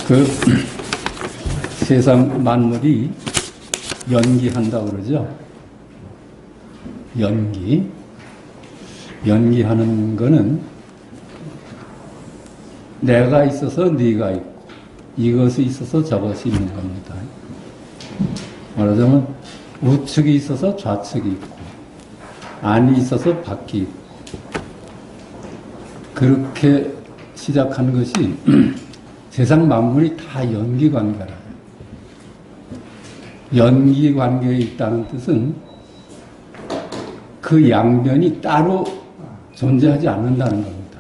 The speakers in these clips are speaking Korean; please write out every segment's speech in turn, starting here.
그 세상 만물이 연기한다고 그러죠. 연기하는 거는 내가 있어서 네가 있고 이것이 있어서 저것이 있는 겁니다. 말하자면 우측이 있어서 좌측이 있고 안이 있어서 밖이 있고 그렇게 시작한 것이 세상 만물이 다 연기관계라. 연기관계에 있다는 뜻은 그 양변이 따로 존재하지 않는다는 겁니다.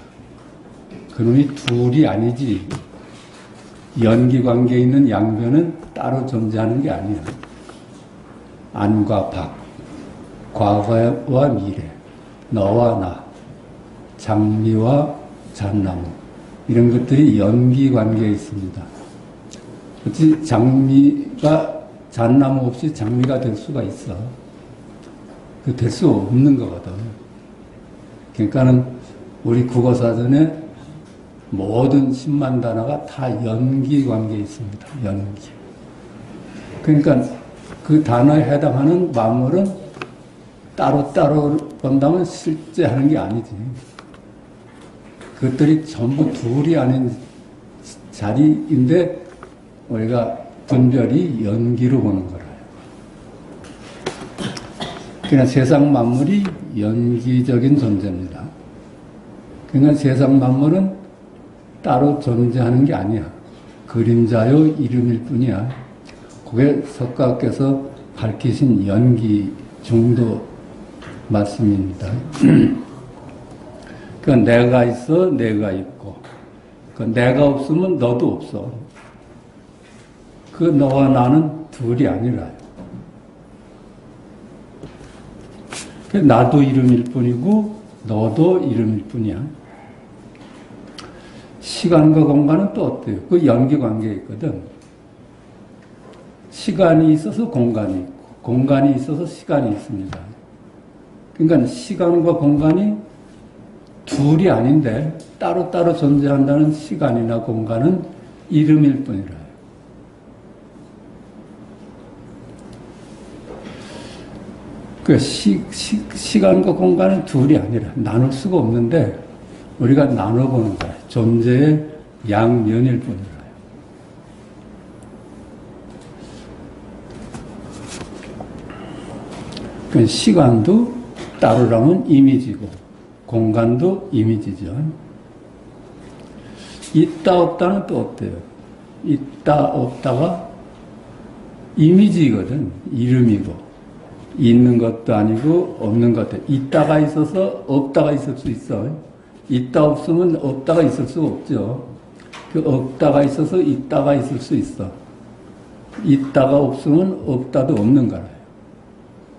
그놈이 둘이 아니지 연기관계에 있는 양변은 따로 존재하는 게 아니야. 안과 밖, 과거와 미래, 너와 나, 장미와 잣나무 이런 것들이 연기관계에 있습니다. 그렇지 장미가 잣나무 없이 장미가 될 수가 있어. 그 될 수 없는 거거든. 그러니까는 우리 국어사전에 모든 10만 단어가 다 연기관계에 있습니다. 연기. 그러니까 그 단어에 해당하는 만물은 따로따로 본다면 실제 하는 게 아니지. 그것들이 전부 둘이 아닌 자리인데 우리가 분별이 연기로 보는 거라요. 그러니까 세상 만물이 연기적인 존재입니다. 그러니까 세상 만물은 따로 존재하는 게 아니야. 그림자요 이름일 뿐이야. 그게 석가께서 밝히신 연기 중도 말씀입니다. 그러니까 내가 있어, 내가 있고, 그러니까 내가 없으면 너도 없어. 그 너와 나는 둘이 아니라요. 나도 이름일 뿐이고, 너도 이름일 뿐이야. 시간과 공간은 또 어때요? 그 연기 관계에 있거든. 시간이 있어서 공간이 있고, 공간이 있어서 시간이 있습니다. 그러니까 시간과 공간이 둘이 아닌데 따로따로 존재한다는 시간이나 공간은 이름일 뿐이라요. 그 시간과 공간은 둘이 아니라 나눌 수가 없는데 우리가 나눠보는 거예요. 존재의 양면일 뿐이라요. 그 시간도 따르라면 이미지고 공간도 이미지죠. 있다 없다는 또 어때요? 있다 없다가 이미지거든. 이름이고 있는 것도 아니고 없는 것도 있다가 있어서 없다가 있을 수 있어. 있다 없으면 없다가 있을 수가 없죠. 그 없다가 있어서 있다가 있을 수 있어. 있다가 없으면 없다도 없는 거라요.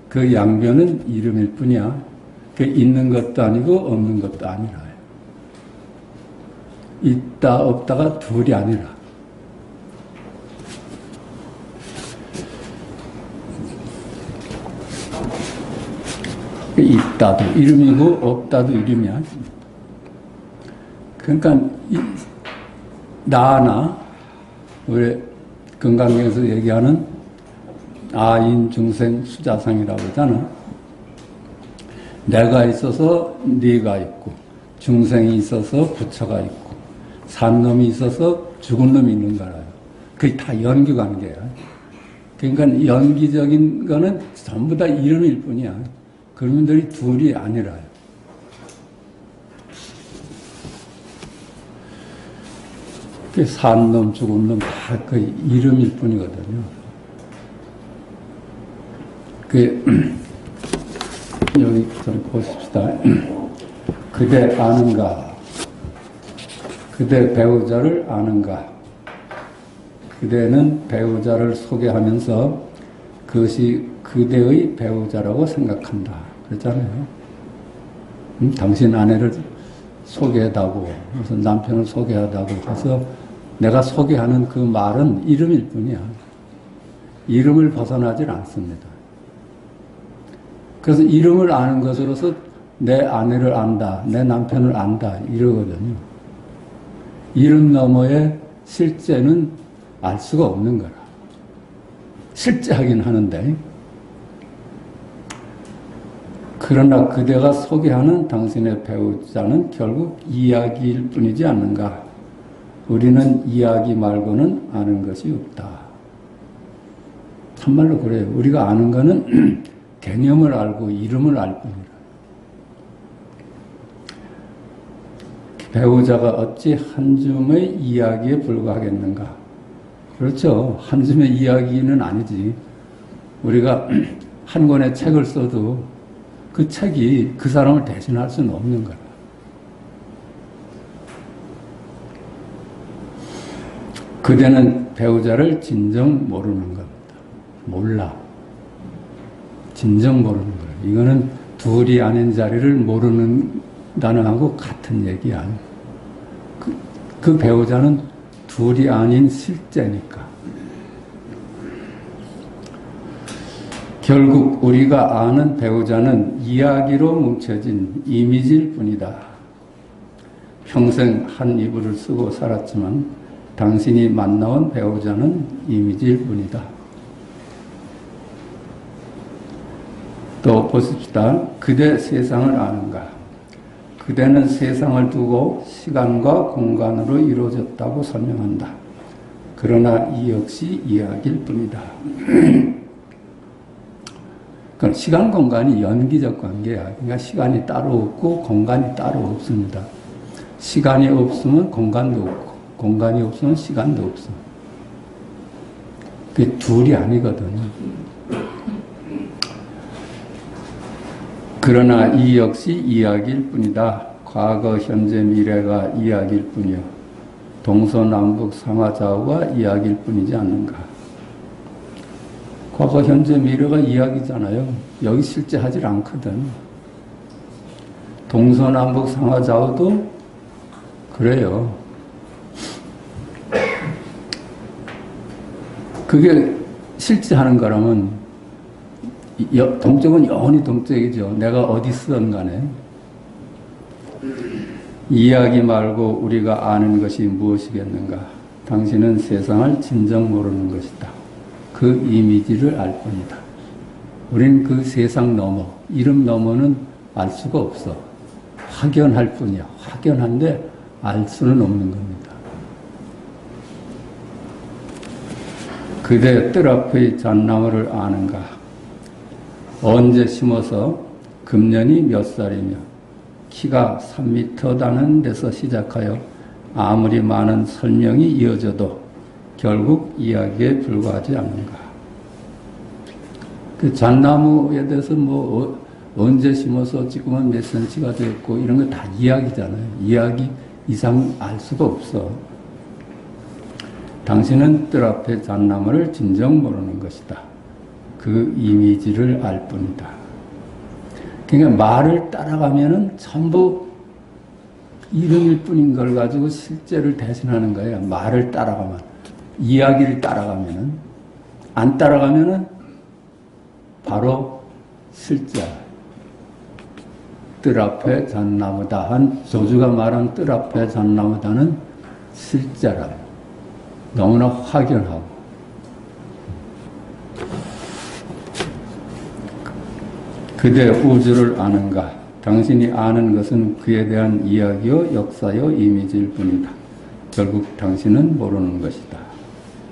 그 양변은 이름일 뿐이야. 그 있는 것도 아니고 없는 것도 아니라요. 있다 없다가 둘이 아니라. 있다도 이름이고 없다도 이름이야. 그러니까 나나 우리 건강경에서 얘기하는 아인 중생 수자상이라고 하잖아. 내가 있어서 네가 있고 중생이 있어서 부처가 있고 산 놈이 있어서 죽은 놈이 있는 거라요. 그게 다 연기관계야. 그러니까 연기적인 거는 전부 다 이름일 뿐이야. 그놈들이 둘이 아니라요. 그 산 놈, 죽은 놈 다 그 이름일 뿐이거든요. 여기 좀 보십시다. 그대 아는가? 그대 배우자를 아는가? 그대는 배우자를 소개하면서 그것이 그대의 배우자라고 생각한다. 그랬잖아요. 당신 아내를 소개하다고, 무슨 남편을 소개하다고 해서 내가 소개하는 그 말은 이름일 뿐이야. 이름을 벗어나질 않습니다. 그래서 이름을 아는 것으로서 내 아내를 안다, 내 남편을 안다 이러거든요. 이름 너머에 실제는 알 수가 없는 거라. 실제 하긴 하는데. 그러나 그대가 소개하는 당신의 배우자는 결국 이야기일 뿐이지 않는가. 우리는 이야기 말고는 아는 것이 없다. 참말로 그래요. 우리가 아는 거는 개념을 알고 이름을 알 뿐이라. 배우자가 어찌 한 줌의 이야기에 불과하겠는가? 그렇죠. 한 줌의 이야기는 아니지. 우리가 한 권의 책을 써도 그 책이 그 사람을 대신할 수는 없는 거라. 그대는 배우자를 진정 모르는 겁니다. 몰라. 진정 모르는 거야. 이거는 둘이 아닌 자리를 모르는다는 하고 같은 얘기야. 그 배우자는 둘이 아닌 실제니까. 결국 우리가 아는 배우자는 이야기로 뭉쳐진 이미지일 뿐이다. 평생 한 이불을 쓰고 살았지만 당신이 만나온 배우자는 이미지일 뿐이다. 또 보십시다. 그대 세상을 아는가? 그대는 세상을 두고 시간과 공간으로 이루어졌다고 설명한다. 그러나 이 역시 이야기일 뿐이다. 그럼 시간, 공간이 연기적 관계야. 그러니까 시간이 따로 없고 공간이 따로 없습니다. 시간이 없으면 공간도 없고 공간이 없으면 시간도 없어. 그게 둘이 아니거든요. 그러나 이 역시 이야기일 뿐이다. 과거, 현재, 미래가 이야기일 뿐이요. 동서남북, 상하좌우가 이야기일 뿐이지 않는가. 과거, 현재, 미래가 이야기잖아요. 여기 실제 하질 않거든. 동서남북, 상하좌우도 그래요. 그게 실제 하는 거라면 동적은 영원히 동적이죠. 내가 어디 쓰든 간에. 이야기 말고 우리가 아는 것이 무엇이겠는가? 당신은 세상을 진정 모르는 것이다. 그 이미지를 알 뿐이다. 우린 그 세상 너머, 이름 너머는 알 수가 없어. 확연할 뿐이야. 확연한데 알 수는 없는 겁니다. 그대 뜰 앞의 잣나무를 아는가? 언제 심어서 금년이 몇 살이며 키가 3m 다는 데서 시작하여 아무리 많은 설명이 이어져도 결국 이야기에 불과하지 않는가. 그 잣나무에 대해서 언제 심어서 지금은 몇 cm가 됐고 이런 거 다 이야기잖아요. 이야기 이상 알 수가 없어. 당신은 뜰 앞의 잣나무를 진정 모르는 것이다. 그 이미지를 알 뿐이다. 그러니까 말을 따라가면은 전부 이름일 뿐인 걸 가지고 실제를 대신하는 거예요. 말을 따라가면. 이야기를 따라가면은. 안 따라가면은 바로 실제야. 뜰 앞에 잣나무다. 한 조주가 말한 뜰 앞에 잣나무다는 실제라. 너무나 확연하고. 그대 우주를 아는가? 당신이 아는 것은 그에 대한 이야기요, 역사요, 이미지일 뿐이다. 결국 당신은 모르는 것이다.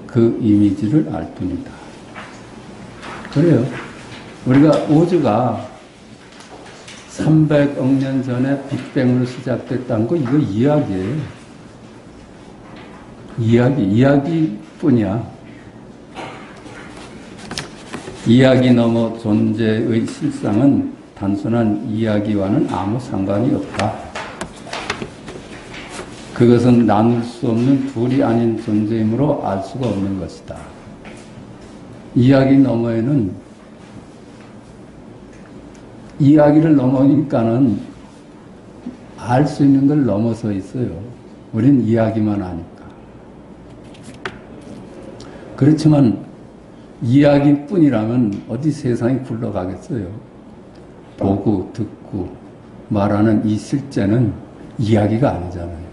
그 이미지를 알 뿐이다. 그래요. 우리가 우주가 300억 년 전에 빅뱅으로 시작됐다는 거 이거 이야기예요. 이야기뿐이야. 이야기 넘어 존재의 실상은 단순한 이야기와는 아무 상관이 없다. 그것은 나눌 수 없는 둘이 아닌 존재이므로 알 수가 없는 것이다. 이야기 너머에는 이야기를 넘으니까는 알 수 있는 걸 넘어서 있어요. 우린 이야기만 하니까. 그렇지만 이야기뿐이라면 어디 세상이 굴러가겠어요. 보고 듣고 말하는 이 실제는 이야기가 아니잖아요.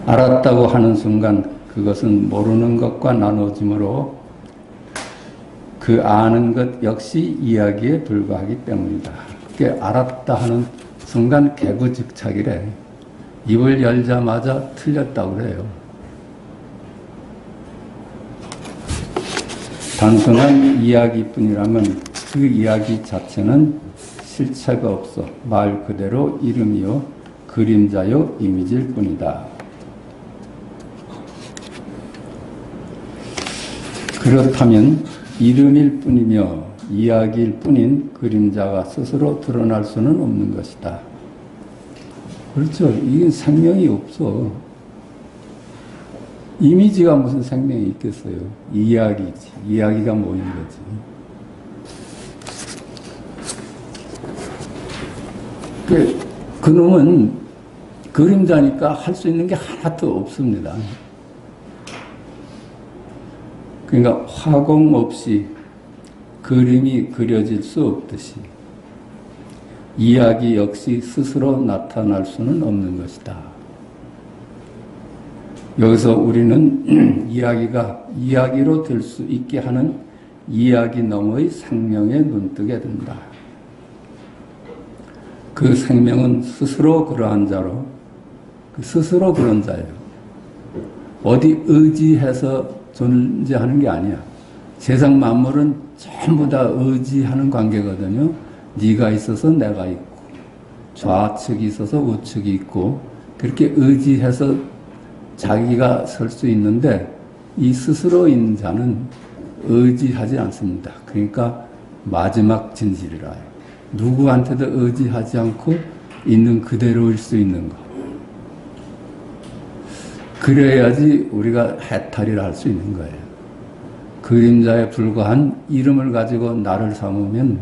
알았다고 하는 순간 그것은 모르는 것과 나누어지므로 그 아는 것 역시 이야기에 불과하기 때문이다. 그게 알았다 하는 순간 개구즉착이래. 입을 열자마자 틀렸다고 그래요. 단순한 이야기뿐이라면 그 이야기 자체는 실체가 없어 말 그대로 이름이요 그림자요 이미지일 뿐이다. 그렇다면 이름일 뿐이며 이야기일 뿐인 그림자가 스스로 드러날 수는 없는 것이다. 그렇죠. 이게 생명이 없어. 이미지가 무슨 생명이 있겠어요. 이야기지. 이야기가 뭐인 거지. 그놈은 그림자니까 할 수 있는 게 하나도 없습니다. 그러니까 화공 없이 그림이 그려질 수 없듯이 이야기 역시 스스로 나타날 수는 없는 것이다. 여기서 우리는 이야기가 이야기로 될 수 있게 하는 이야기 너머의 생명에 눈뜨게 된다. 그 생명은 스스로 그러한 자로, 스스로 그런 자예요. 어디 의지해서 존재하는 게 아니야. 세상 만물은 전부 다 의지하는 관계거든요. 네가 있어서 내가 있고, 좌측이 있어서 우측이 있고, 그렇게 의지해서 자기가 설 수 있는데, 이 스스로 있는 자는 의지하지 않습니다. 그러니까 마지막 진실이라 해요. 누구한테도 의지하지 않고 있는 그대로일 수 있는 것. 그래야지 우리가 해탈이라 할 수 있는 거예요. 그림자에 불과한 이름을 가지고 나를 삼으면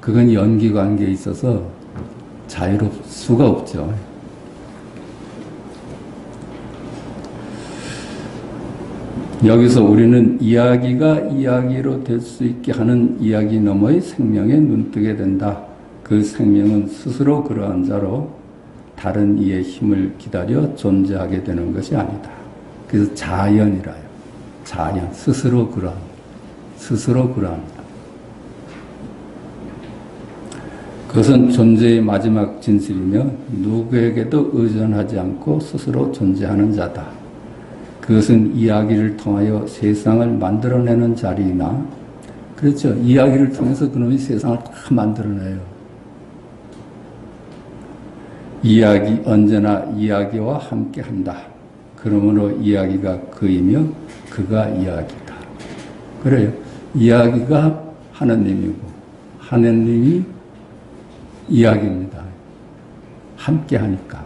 그건 연기관계에 있어서 자유로울 수가 없죠. 여기서 우리는 이야기가 이야기로 될 수 있게 하는 이야기 너머의 생명에 눈뜨게 된다. 그 생명은 스스로 그러한 자로 다른 이의 힘을 기다려 존재하게 되는 것이 아니다. 그래서 자연이라요. 자연, 스스로 그러합니다. 스스로 그러합니다. 그것은 존재의 마지막 진실이며 누구에게도 의존하지 않고 스스로 존재하는 자다. 그것은 이야기를 통하여 세상을 만들어내는 자리이나, 그렇죠. 이야기를 통해서 그놈이 세상을 다 만들어내요. 이야기, 언제나 이야기와 함께 한다. 그러므로 이야기가 그이며 그가 이야기다. 그래요. 이야기가 하느님이고 하느님이 이야기입니다. 함께 하니까.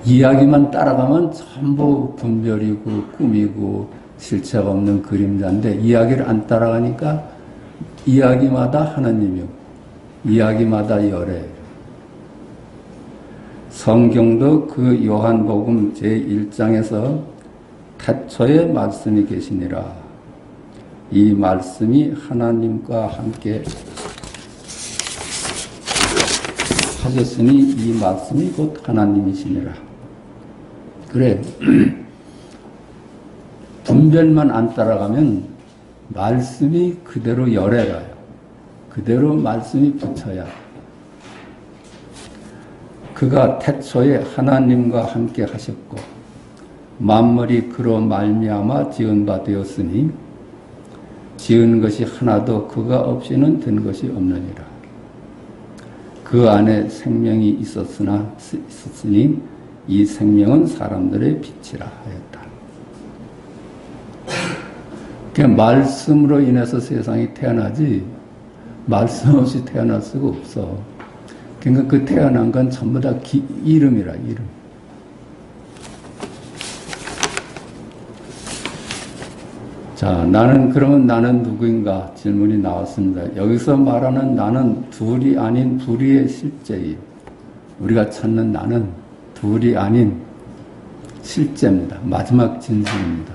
이야기만 따라가면 전부 분별이고 꿈이고 실체가 없는 그림자인데, 이야기를 안 따라가니까 이야기마다 하느님이고 이야기마다 열애예요. 성경도 그 요한복음 제1장에서 태초에 말씀이 계시니라. 이 말씀이 하나님과 함께 하셨으니 이 말씀이 곧 하나님이시니라. 그래. 분별만 안 따라가면 말씀이 그대로 열애라요. 그대로 말씀이 붙여야. 그가 태초에 하나님과 함께 하셨고 만물이 그로 말미암아 지은 바 되었으니 지은 것이 하나도 그가 없이는 된 것이 없느니라. 그 안에 생명이 있었으니 이 생명은 사람들의 빛이라 하였다. 그냥 말씀으로 인해서 세상이 태어나지 말씀 없이 태어날 수가 없어. 그러니까 그 태어난 건 전부 다 이름이라, 이름. 자, 그러면 나는 누구인가? 질문이 나왔습니다. 여기서 말하는 나는 둘이 아닌 불의의 실제예요. 우리가 찾는 나는 둘이 아닌 실제입니다. 마지막 진실입니다.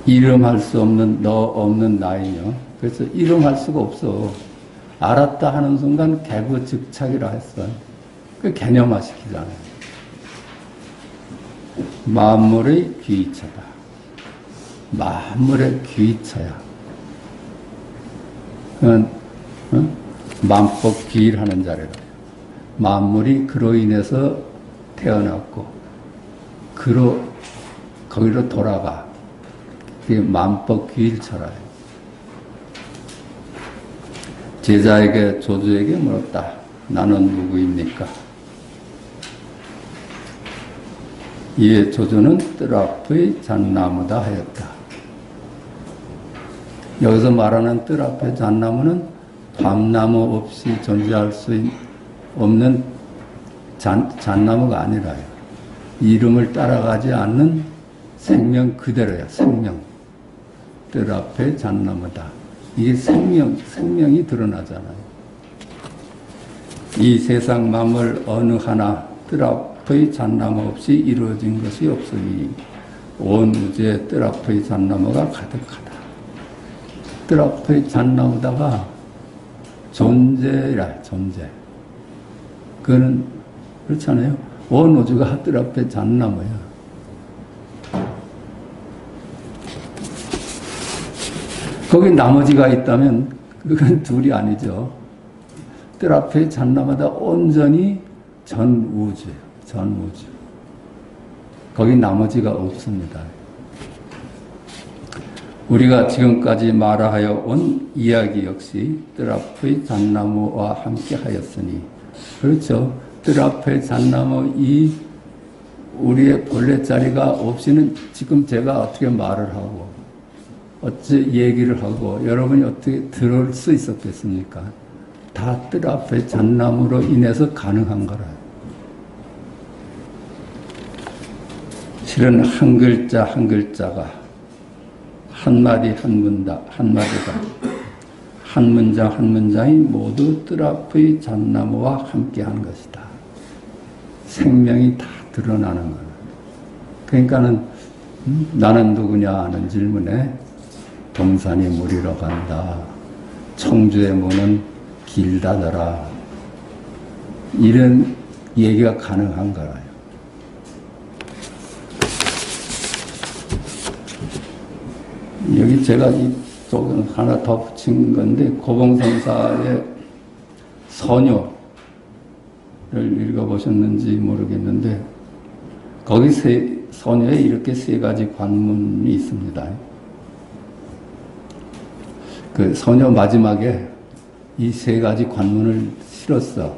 이름할 수 없는 너 없는 나이며, 그래서 이름할 수가 없어. 알았다 하는 순간 개구즉착이라 했어요. 그 개념화시키잖아요. 만물의 귀이처다. 만물의 귀이처야. 그건 만법귀일하는 자리라. 만물이 그로 인해서 태어났고 거기로 돌아가. 그게 만법귀일처라요. 제자에게 조주에게 물었다. 나는 누구입니까? 이에 조주는 뜰 앞의 잣나무다 하였다. 여기서 말하는 뜰 앞의 잣나무는 밤나무 없이 존재할 수 없는 잣나무가 아니라요. 이름을 따라가지 않는 생명 그대로야. 생명. 뜰 앞의 잣나무다. 이게 생명이 드러나잖아요. 이 세상 만물 어느 하나 뜰 앞의 잣나무 없이 이루어진 것이 없으니 온 우주에 뜰 앞의 잣나무가 가득하다. 뜰 앞의 잣나무다가 존재라, 존재. 그거는 그렇잖아요. 온 우주가 뜰 앞의 잣나무야. 거기 나머지가 있다면 그건 둘이 아니죠. 뜰 앞에 잣나무다 온전히 전 우주예요. 전 우주. 거기 나머지가 없습니다. 우리가 지금까지 말하여 온 이야기 역시 뜰 앞의 잣나무와 함께 하였으니, 그렇죠. 뜰 앞의 잣나무 이 우리의 본래 자리가 없이는 지금 제가 어떻게 말을 하고 어찌 얘기를 하고 여러분이 어떻게 들을 수 있었겠습니까? 다 뜰 앞의 잣나무로 인해서 가능한 거라요. 실은 한 글자 한 글자가 한마디 한마디가 한 문장 한 문장이 모두 뜰 앞의 잣나무와 함께한 것이다. 생명이 다 드러나는 거예요. 그러니까는 나는 누구냐 하는 질문에 동산이 물이러 간다. 청주의 문은 길 닫아라. 이런 얘기가 가능한 거라요. 여기 제가 이쪽은 하나 더 붙인 건데, 고봉선사의 서녀를 읽어보셨는지 모르겠는데, 거기 서녀에 이렇게 세 가지 관문이 있습니다. 그 서녀 마지막에 이 세 가지 관문을 실었어.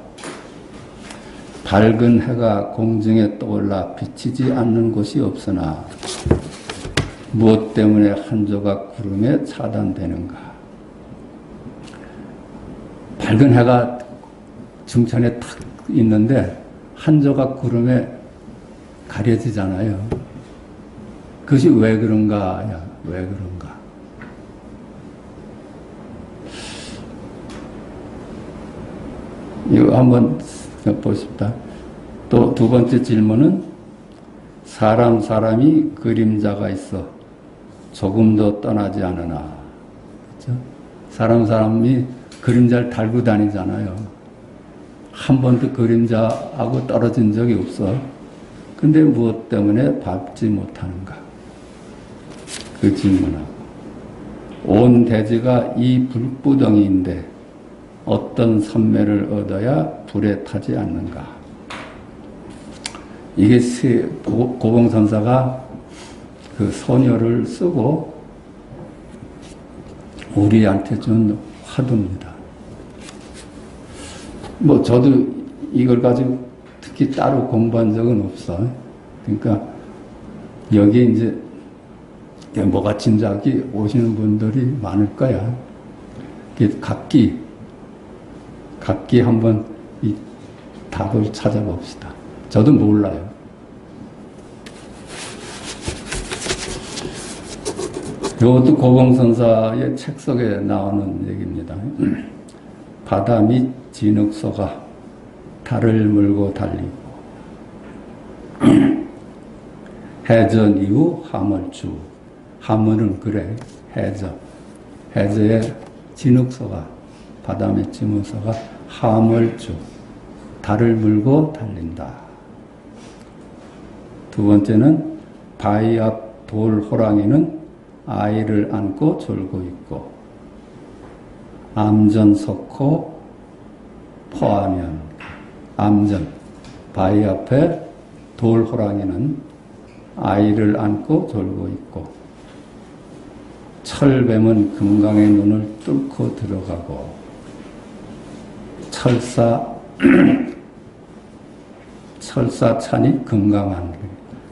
밝은 해가 공중에 떠올라 비치지 않는 곳이 없으나 무엇 때문에 한 조각 구름에 차단되는가? 밝은 해가 중천에 탁 있는데 한 조각 구름에 가려지잖아요. 그것이 왜 그런가? 왜 그런가? 이거 한번 보십시다. 또 두 번째 질문은 사람이 그림자가 있어 조금도 떠나지 않으나. 그렇죠? 사람이 그림자를 달고 다니잖아요. 한 번도 그림자하고 떨어진 적이 없어. 근데 무엇 때문에 밟지 못하는가? 그 질문하고. 온 대지가 이 불구덩이인데 어떤 선매를 얻어야 불에 타지 않는가? 이게 고봉선사가 그 소녀를 쓰고 우리한테 준 화두입니다. 뭐 저도 이걸 가지고 특히 따로 공부한 적은 없어. 그러니까 여기에 이제 뭐가 진작이 오시는 분들이 많을 거야. 각기 한번 이 답을 찾아봅시다. 저도 몰라요. 이것도 고봉선사의 책 속에 나오는 얘기입니다. 바다 및 진흙소가 달을 물고 달리고 해전 이후 하물주. 하물은 그래. 해저의 진흙소가 바다 및 진흙소가 하물주. 달을 물고 달린다. 두 번째는 바위 앞 돌 호랑이는 아이를 안고 졸고 있고 암전 석호 포하면 암전 바위 앞에 돌 호랑이는 아이를 안고 졸고 있고 철뱀은 금강의 눈을 뚫고 들어가고 철사찬이 금강한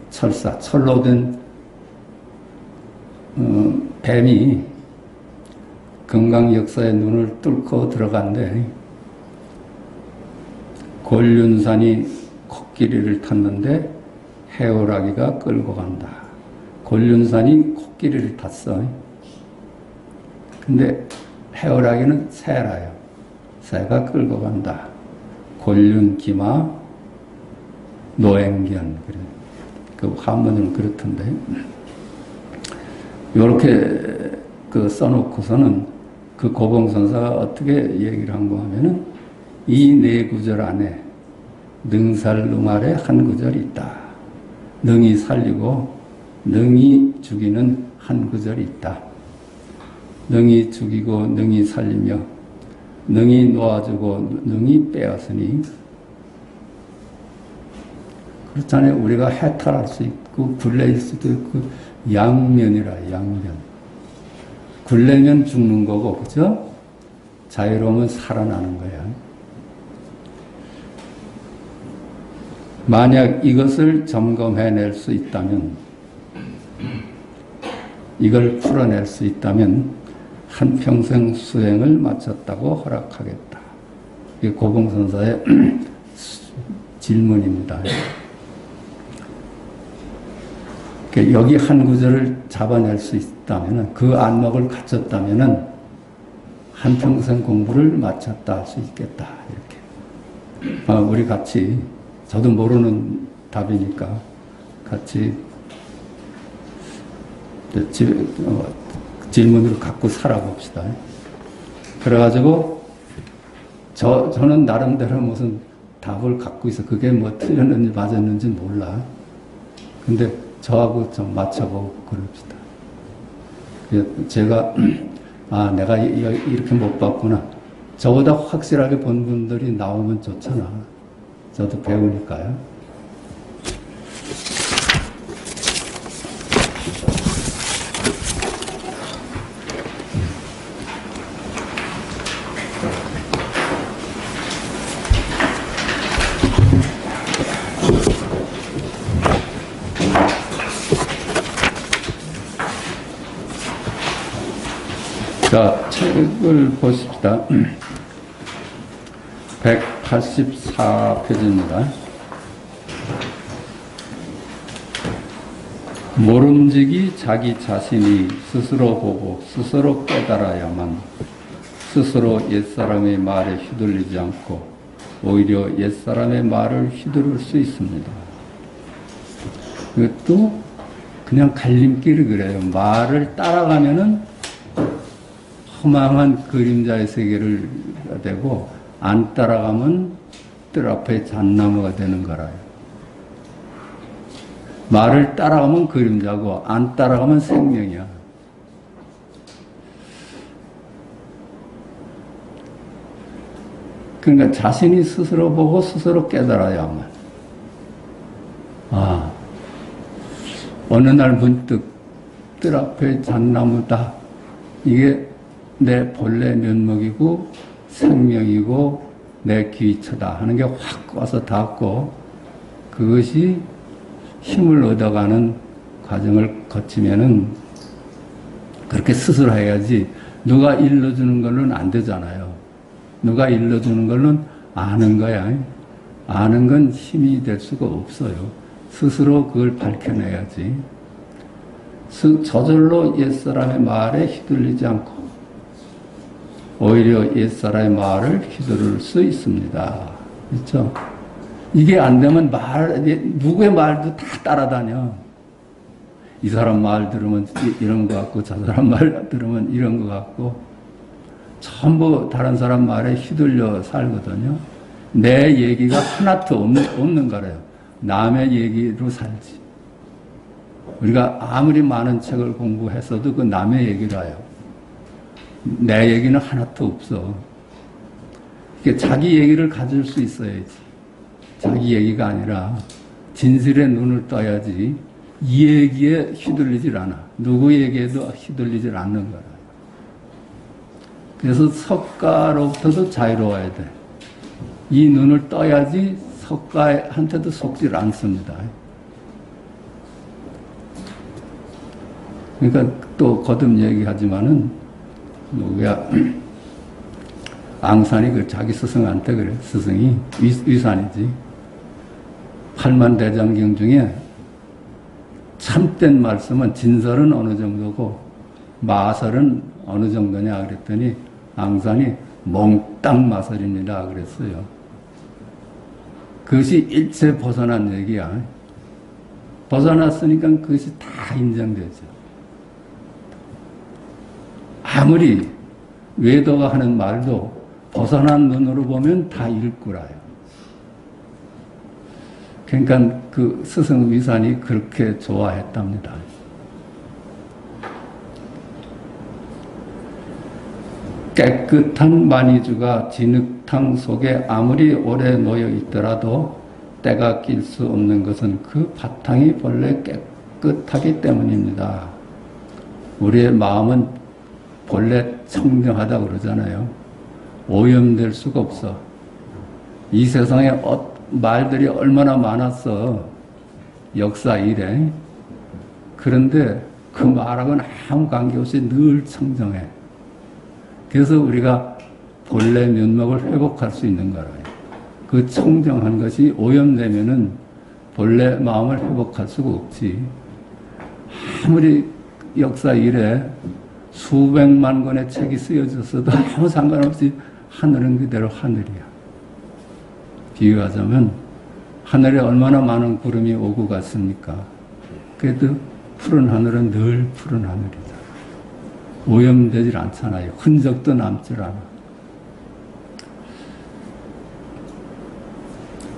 철사 철로 된 뱀이 금강 역사의 눈을 뚫고 들어간대. 곤륜산이 코끼리를 탔는데 해오라기가 끌고 간다. 곤륜산이 코끼리를 탔어. 근데 해오라기는 새라요. 새가 끌고 간다. 곤륜기마 노행견. 그래. 그 한문은 그렇던데. 요렇게 써놓고서는 그 고봉선사가 어떻게 얘기를 한 거 하면은 이 네 구절 안에 능살능알의 한 구절이 있다. 능이 살리고 능이 죽이는 한 구절이 있다. 능이 죽이고 능이 살리며 능이 놓아주고 능이 빼앗으니 그렇잖아요. 우리가 해탈할 수 있고 굴레일 수도 있고 양면이라 양면. 굴레면 죽는 거고 그죠? 자유로우면 살아나는 거야. 만약 이것을 점검해낼 수 있다면 이걸 풀어낼 수 있다면 한평생 수행을 마쳤다고 허락하겠다. 이게 고봉선사의 질문입니다. 여기 한 구절을 잡아낼 수 있다면, 그 안목을 갖췄다면 한평생 공부를 마쳤다 할 수 있겠다. 이렇게. 우리 같이, 저도 모르는 답이니까 같이 질문으로 갖고 살아봅시다. 그래가지고 저는 나름대로 무슨 답을 갖고 있어. 그게 뭐 틀렸는지 맞았는지 몰라. 근데 저하고 좀 맞춰보고 그럽시다. 제가 내가 이렇게 못 봤구나. 저보다 확실하게 본 분들이 나오면 좋잖아. 저도 배우니까요. 자, 책을 보십시다. 184페이지입니다. 모름지기 자기 자신이 스스로 보고 스스로 깨달아야만 스스로 옛사람의 말에 휘둘리지 않고 오히려 옛사람의 말을 휘두를 수 있습니다. 이것도 그냥 갈림길이 그래요. 말을 따라가면은 허망한 그림자의 세계를 되고 안 따라가면 뜰 앞에 잣나무가 되는 거라요. 말을 따라가면 그림자고 안 따라가면 생명이야. 그러니까 자신이 스스로 보고 스스로 깨달아야만. 어느 날 문득 뜰 앞에 잣나무다. 이게 내 본래 면목이고 생명이고 내 기초다 하는 게 확 와서 닿고 그것이 힘을 얻어가는 과정을 거치면은 그렇게 스스로 해야지 누가 일러주는 걸로는 안 되잖아요. 누가 일러주는 걸로는 아는 거야. 아는 건 힘이 될 수가 없어요. 스스로 그걸 밝혀내야지. 저절로 옛사람의 말에 휘둘리지 않고 오히려 옛사람의 말을 휘두를 수 있습니다. 그렇죠? 이게 안 되면 누구의 말도 다 따라다녀. 이 사람 말 들으면 이런 거 같고, 저 사람 말 들으면 이런 거 같고, 전부 다른 사람 말에 휘둘려 살거든요. 내 얘기가 하나도 없는 거래요. 남의 얘기로 살지. 우리가 아무리 많은 책을 공부했어도 그 남의 얘기를 해요. 내 얘기는 하나도 없어. 그러니까 자기 얘기를 가질 수 있어야지. 자기 얘기가 아니라 진실의 눈을 떠야지 이 얘기에 휘둘리질 않아. 누구 얘기에도 휘둘리질 않는 거야. 그래서 석가로부터도 자유로워야 돼. 이 눈을 떠야지 석가한테도 속질 않습니다. 그러니까 또 거듭 얘기하지만은 누구야 앙산이 그 자기 스승한테 그래. 스승이 위산이지. 팔만대장경 중에 참된 말씀은 진설은 어느 정도고 마설은 어느 정도냐 그랬더니 앙산이 몽땅 마설입니다 그랬어요. 그것이 일체 벗어난 얘기야. 벗어났으니까 그것이 다 인정되죠. 아무리 외도가 하는 말도 벗어난 눈으로 보면 다 일구라요. 그러니까 그 스승 위산이 그렇게 좋아했답니다. 깨끗한 마니주가 진흙탕 속에 아무리 오래 놓여 있더라도 때가 낄 수 없는 것은 그 바탕이 본래 깨끗하기 때문입니다. 우리의 마음은 본래 청정하다고 그러잖아요. 오염될 수가 없어. 이 세상에 말들이 얼마나 많았어. 역사 이래. 그런데 그 말하고는 아무 관계없이 늘 청정해. 그래서 우리가 본래 면목을 회복할 수 있는 거라요. 그 청정한 것이 오염되면은 본래 마음을 회복할 수가 없지. 아무리 역사 이래 수백만 권의 책이 쓰여졌어도 아무 상관없이 하늘은 그대로 하늘이야. 비유하자면 하늘에 얼마나 많은 구름이 오고 갔습니까? 그래도 푸른 하늘은 늘 푸른 하늘이다. 오염되질 않잖아요. 흔적도 남질 않아.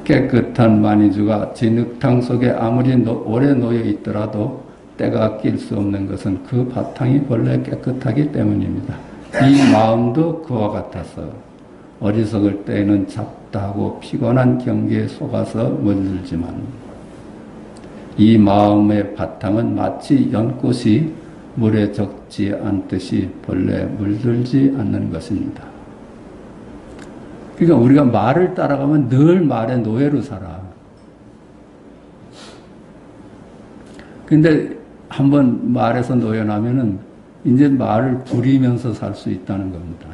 깨끗한 마니주가 진흙탕 속에 아무리 오래 놓여 있더라도 때가 낄 수 없는 것은 그 바탕이 본래 깨끗하기 때문입니다. 이 마음도 그와 같아서 어리석을 때에는 잡다하고 피곤한 경계에 속아서 물들지만 이 마음의 바탕은 마치 연꽃이 물에 적지 않듯이 본래 물들지 않는 것입니다. 그러니까 우리가 말을 따라가면 늘 말의 노예로 살아. 근데 한번 말에서 노연하면은 이제 말을 부리면서 살 수 있다는 겁니다.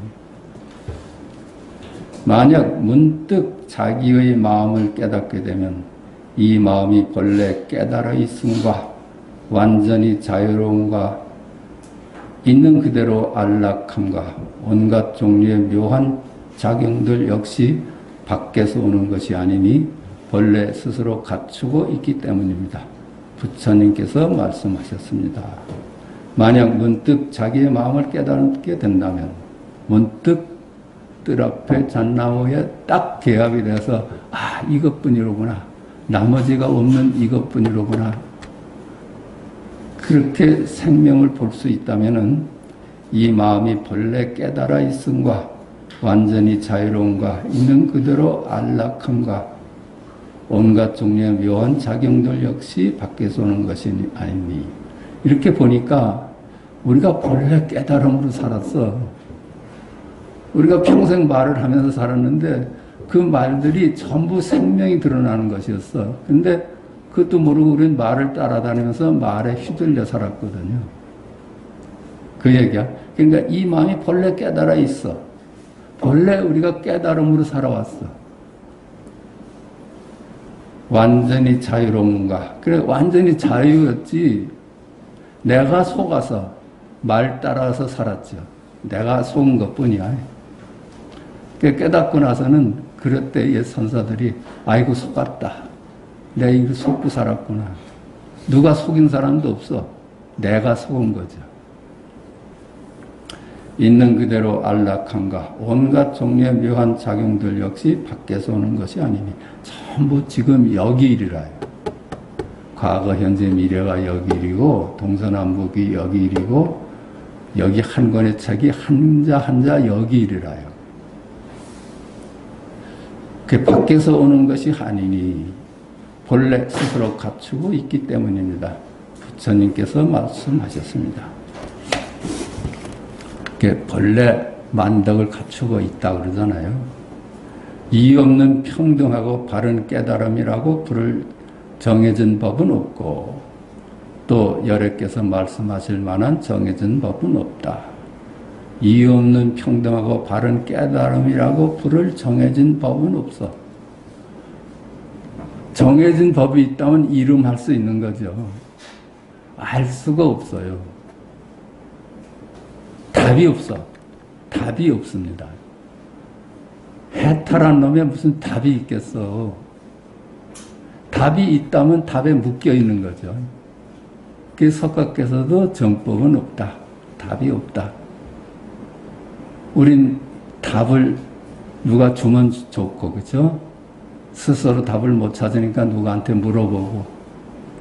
만약 문득 자기의 마음을 깨닫게 되면 이 마음이 본래 깨달아 있음과 완전히 자유로움과 있는 그대로 안락함과 온갖 종류의 묘한 작용들 역시 밖에서 오는 것이 아니니 본래 스스로 갖추고 있기 때문입니다. 부처님께서 말씀하셨습니다. 만약 문득 자기의 마음을 깨닫게 된다면 문득 뜰 앞에 잣나무에 딱 개합이 돼서 이것뿐이로구나. 나머지가 없는 이것뿐이로구나. 그렇게 생명을 볼 수 있다면은 이 마음이 본래 깨달아 있음과 완전히 자유로움과 있는 그대로 안락함과 온갖 종류의 묘한 작용들 역시 밖에서 오는 것이 아니니. 이렇게 보니까 우리가 본래 깨달음으로 살았어. 우리가 평생 말을 하면서 살았는데 그 말들이 전부 생명이 드러나는 것이었어. 근데 그것도 모르고 우리는 말을 따라다니면서 말에 휘둘려 살았거든요. 그 얘기야. 그러니까 이 마음이 본래 깨달아 있어. 본래 우리가 깨달음으로 살아왔어. 완전히 자유로운가. 그래, 완전히 자유였지. 내가 속아서 말 따라서 살았죠. 내가 속은 것 뿐이야. 깨닫고 나서는 그럴 때 옛 선사들이 아이고 속았다. 내가 이거 속고 살았구나. 누가 속인 사람도 없어. 내가 속은 거죠. 있는 그대로 안락함과 온갖 종류의 묘한 작용들 역시 밖에서 오는 것이 아니니 전부 지금 여기 일이라요. 과거, 현재, 미래가 여기 일이고 동서남북이 여기 일이고 여기 한 권의 책이 한자 한자 여기 일이라요. 그 밖에서 오는 것이 아니니 본래 스스로 갖추고 있기 때문입니다. 부처님께서 말씀하셨습니다. 본래 만덕을 갖추고 있다 그러잖아요. 이유 없는 평등하고 바른 깨달음이라고 부를 정해진 법은 없고 또 여래께서 말씀하실 만한 정해진 법은 없다. 이유 없는 평등하고 바른 깨달음이라고 부를 정해진 법은 없어. 정해진 법이 있다면 이름할 수 있는 거죠. 알 수가 없어요. 답이 없어. 답이 없습니다. 해탈한 놈에 무슨 답이 있겠어. 답이 있다면 답에 묶여 있는 거죠. 그 석가께서도 정법은 없다. 답이 없다. 우린 답을 누가 주면 좋고, 그죠? 스스로 답을 못 찾으니까 누구한테 물어보고,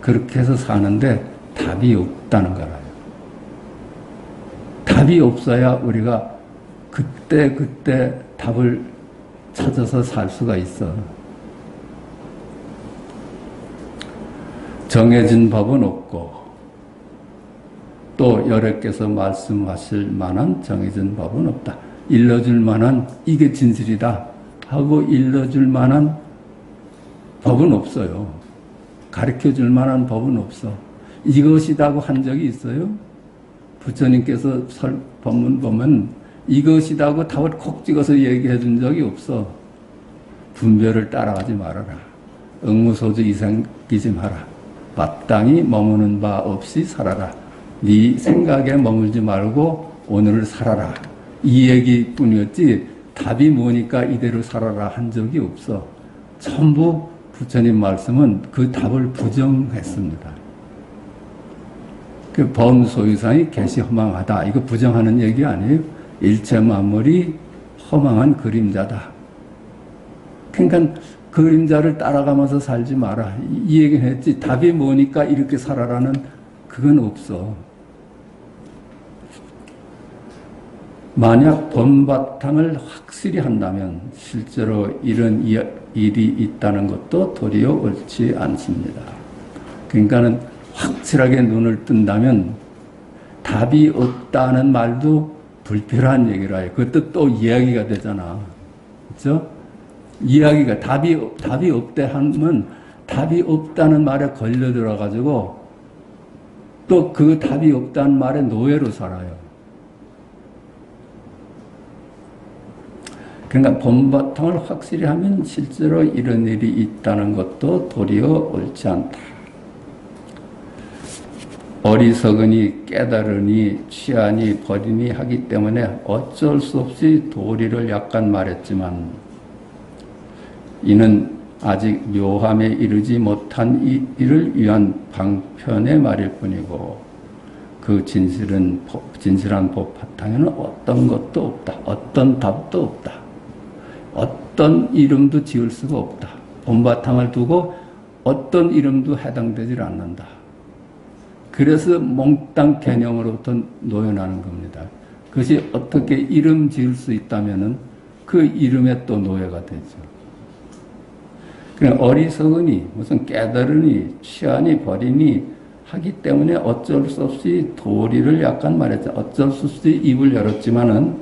그렇게 해서 사는데 답이 없다는 거라요. 답이 없어야 우리가 그때 답을 찾아서 살 수가 있어. 정해진 법은 없고 또 여래께서 말씀하실 만한 정해진 법은 없다. 일러줄 만한 이게 진실이다 하고 일러줄 만한 법은 없어요. 가르쳐줄 만한 법은 없어. 이것이다고 한 적이 있어요? 부처님께서 법문 보면 이것이다고 답을 콕 찍어서 얘기해 준 적이 없어. 분별을 따라가지 말아라. 응무소주 이생기지 마라. 마땅히 머무는 바 없이 살아라. 네 생각에 머물지 말고 오늘을 살아라. 이 얘기뿐이었지 답이 뭐니까 이대로 살아라 한 적이 없어. 전부 부처님 말씀은 그 답을 부정했습니다. 그 범소유상이 개시 허망하다. 이거 부정하는 얘기 아니에요. 일체 만물이 허망한 그림자다. 그러니까 그림자를 따라가면서 살지 마라. 이 얘기는 했지. 답이 뭐니까 이렇게 살아라는 그건 없어. 만약 본바탕을 확실히 한다면 실제로 이런 일이 있다는 것도 도리어 옳지 않습니다. 그러니까는 확실하게 눈을 뜬다면 답이 없다는 말도 불필요한 얘기라 해요. 그것도 또 이야기가 되잖아. 그렇죠? 이야기가 답이 없대 하면 답이 없다는 말에 걸려들어 가지고 또 그 답이 없다는 말에 노예로 살아요. 그러니까 본바탕을 확실히 하면 실제로 이런 일이 있다는 것도 도리어 옳지 않다. 어리석으니 깨달으니 취하니 버리니 하기 때문에 어쩔 수 없이 도리를 약간 말했지만 이는 아직 묘함에 이르지 못한 이를 위한 방편의 말일 뿐이고 그 진실한 법 바탕에는 어떤 것도 없다. 어떤 답도 없다. 어떤 이름도 지을 수가 없다. 본바탕을 두고 어떤 이름도 해당되질 않는다. 그래서 몽땅 개념으로부터 노연하는 겁니다. 그것이 어떻게 이름 지을 수 있다면은 그 이름에 또 노예가 되죠. 그냥 어리석으니 무슨 깨달으니 취하니 버리니 하기 때문에 어쩔 수 없이 도리를 약간 말했죠. 어쩔 수 없이 입을 열었지만은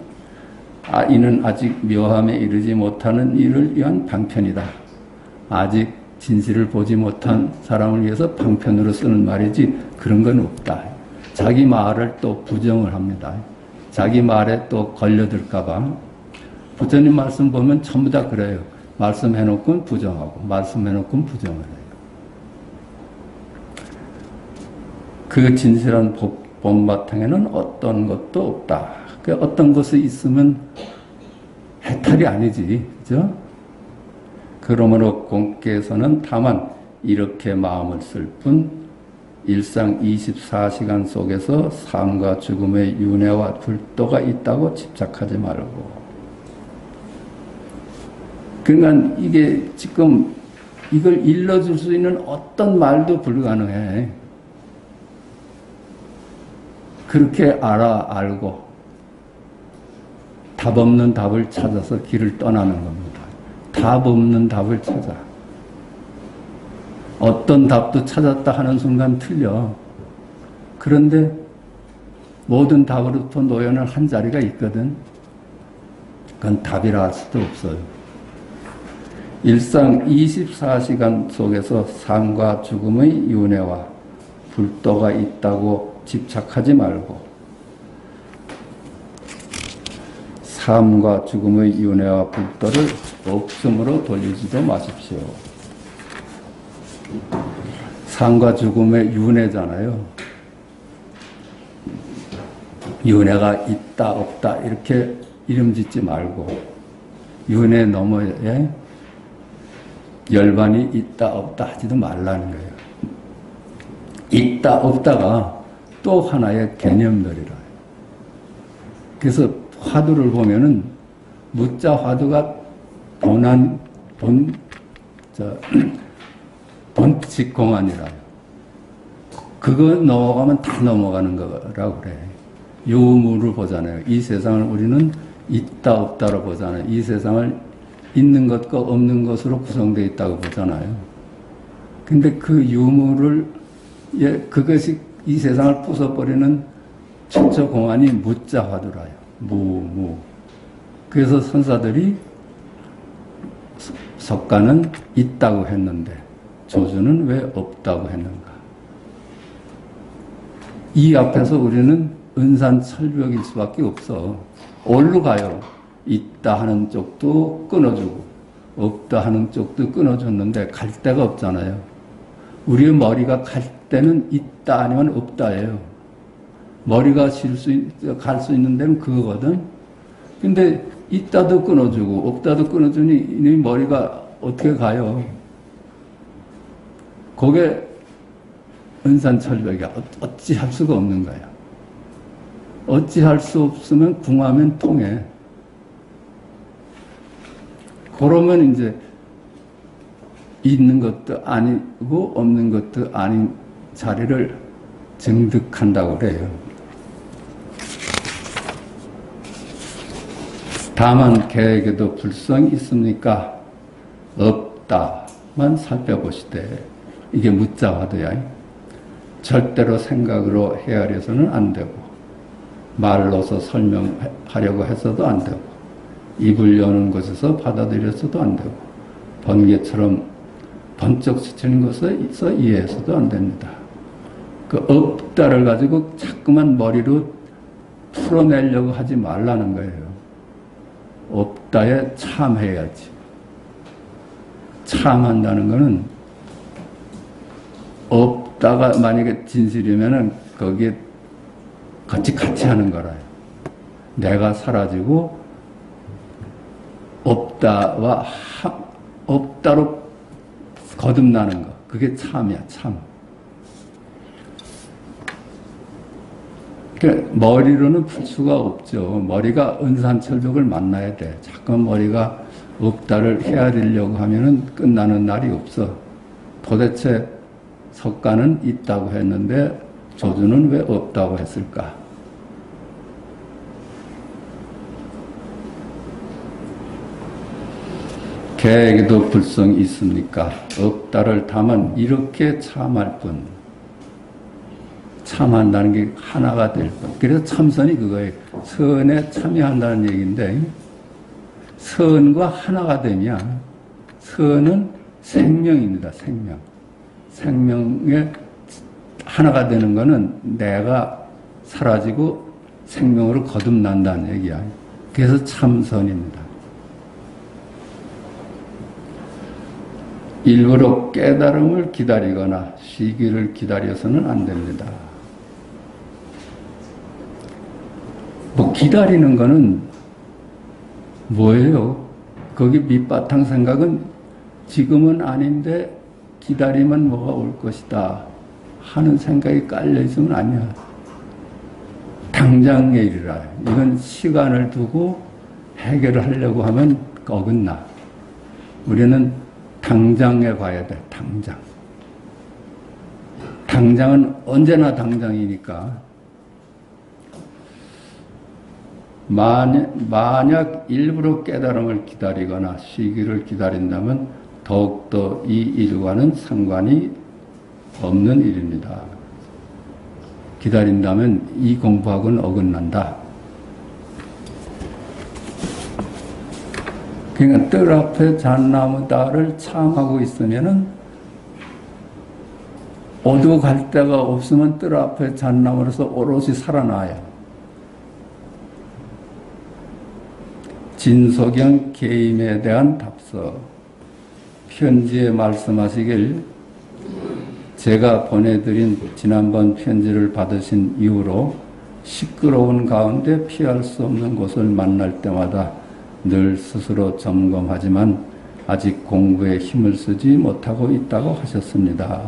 이는 아직 묘함에 이르지 못하는 일을 위한 방편이다. 아직 진실을 보지 못한 사람을 위해서 방편으로 쓰는 말이지 그런 건 없다. 자기 말을 또 부정을 합니다. 자기 말에 또 걸려들까봐. 부처님 말씀 보면 전부 다 그래요. 말씀해놓고는 부정하고 말씀해놓고는 부정을 해요. 그 진실한 본바탕에는 어떤 것도 없다. 그 어떤 것이 있으면 해탈이 아니지. 그죠? 그러므로 공께서는 다만 이렇게 마음을 쓸 뿐 일상 24시간 속에서 삶과 죽음의 윤회와 불도가 있다고 집착하지 말고. 그러니까 이게 지금 이걸 일러줄 수 있는 어떤 말도 불가능해. 그렇게 알고 답 없는 답을 찾아서 길을 떠나는 겁니다. 답 없는 답을 찾아. 어떤 답도 찾았다 하는 순간 틀려. 그런데 모든 답으로부터 놓여는 한 자리가 있거든. 그건 답이라 할 수도 없어요. 일상 24시간 속에서 삶과 죽음의 윤회와 불도가 있다고 집착하지 말고 삶과 죽음의 윤회와 불도를 없음으로 돌리지도 마십시오. 삶과 죽음의 윤회잖아요. 윤회가 있다 없다 이렇게 이름 짓지 말고 윤회 너머에 열반이 있다 없다 하지도 말라는 거예요. 있다 없다가 또 하나의 개념들이라. 그래서 화두를 보면은 무자 화두가 본직공안이라요. 그거 넘어가면 다 넘어가는 거라고 그래. 유무를 보잖아요. 이 세상을 우리는 있다 없다로 보잖아요. 이 세상을 있는 것과 없는 것으로 구성되어 있다고 보잖아요. 근데 그 유무를 그것이 이 세상을 부숴버리는 최초 공안이 무자 화두라요. 무. 그래서 선사들이 석가는 있다고 했는데 조주는 왜 없다고 했는가? 이 앞에서 우리는 은산철벽일 수밖에 없어. 어디로 가요? 있다 하는 쪽도 끊어주고 없다 하는 쪽도 끊어줬는데 갈 데가 없잖아요. 우리의 머리가 갈 때는 있다 아니면 없다예요. 머리가 갈 수 있는 데는 그거거든. 근데 있다도 끊어주고 없다도 끊어주니 이 머리가 어떻게 가요? 그게 은산철벽이야. 어찌 할 수가 없는 거야. 어찌 할 수 없으면 궁하면 통해. 그러면 이제 있는 것도 아니고 없는 것도 아닌 자리를 증득한다고 그래요. 다만 계에게도 불성이 있습니까? 없다만 살펴보시되. 이게 무자화두야. 절대로 생각으로 헤아려서는 안 되고 말로서 설명하려고 해서도 안 되고 입을 여는 곳에서 받아들여서도 안 되고 번개처럼 번쩍 스치는 것에서 이해해서도 안 됩니다. 그 없다를 가지고 자꾸만 머리로 풀어내려고 하지 말라는 거예요. 없다에 참해야지. 참한다는 거는 없다가 만약에 진실이면은 거기에 같이 하는 거라요. 내가 사라지고 없다로 거듭나는 거. 그게 참이야, 참. 그러니까 머리로는 풀 수가 없죠. 머리가 은산철벽을 만나야 돼. 자꾸 머리가 없다를 헤아리려고 하면은 끝나는 날이 없어. 도대체 석가는 있다고 했는데 조주는 왜 없다고 했을까? 개에게도 불성이 있습니까? 없다를 다만 이렇게 참할 뿐. 참한다는 게 하나가 될 뿐. 그래서 참선이 그거예요. 선에 참여한다는 얘기인데 선과 하나가 되면 선은 생명입니다. 생명. 생명에 하나가 되는 거는 내가 사라지고 생명으로 거듭난다는 얘기야. 그래서 참선입니다. 일부러 깨달음을 기다리거나 시기를 기다려서는 안 됩니다. 뭐 기다리는 거는 뭐예요? 거기 밑바탕 생각은 지금은 아닌데 기다리면 뭐가 올 것이다 하는 생각이 깔려있으면 아니야. 당장의 일이라. 이건 시간을 두고 해결을 하려고 하면 어긋나. 우리는 당장에 봐야 돼. 당장. 당장은 언제나 당장이니까. 만약 일부러 깨달음을 기다리거나 시기를 기다린다면 더욱더 이 일과는 상관이 없는 일입니다. 기다린다면 이 공부하고는 어긋난다. 그러니까 뜰 앞에 잣나무다를 창하고 있으면은 어디 갈 데가 없으면 뜰 앞에 잣나무로서 오롯이 살아나요. 진소경 계임에 대한 답서. 편지에 말씀하시길 제가 보내드린 지난번 편지를 받으신 이후로 시끄러운 가운데 피할 수 없는 곳을 만날 때마다 늘 스스로 점검하지만 아직 공부에 힘을 쓰지 못하고 있다고 하셨습니다.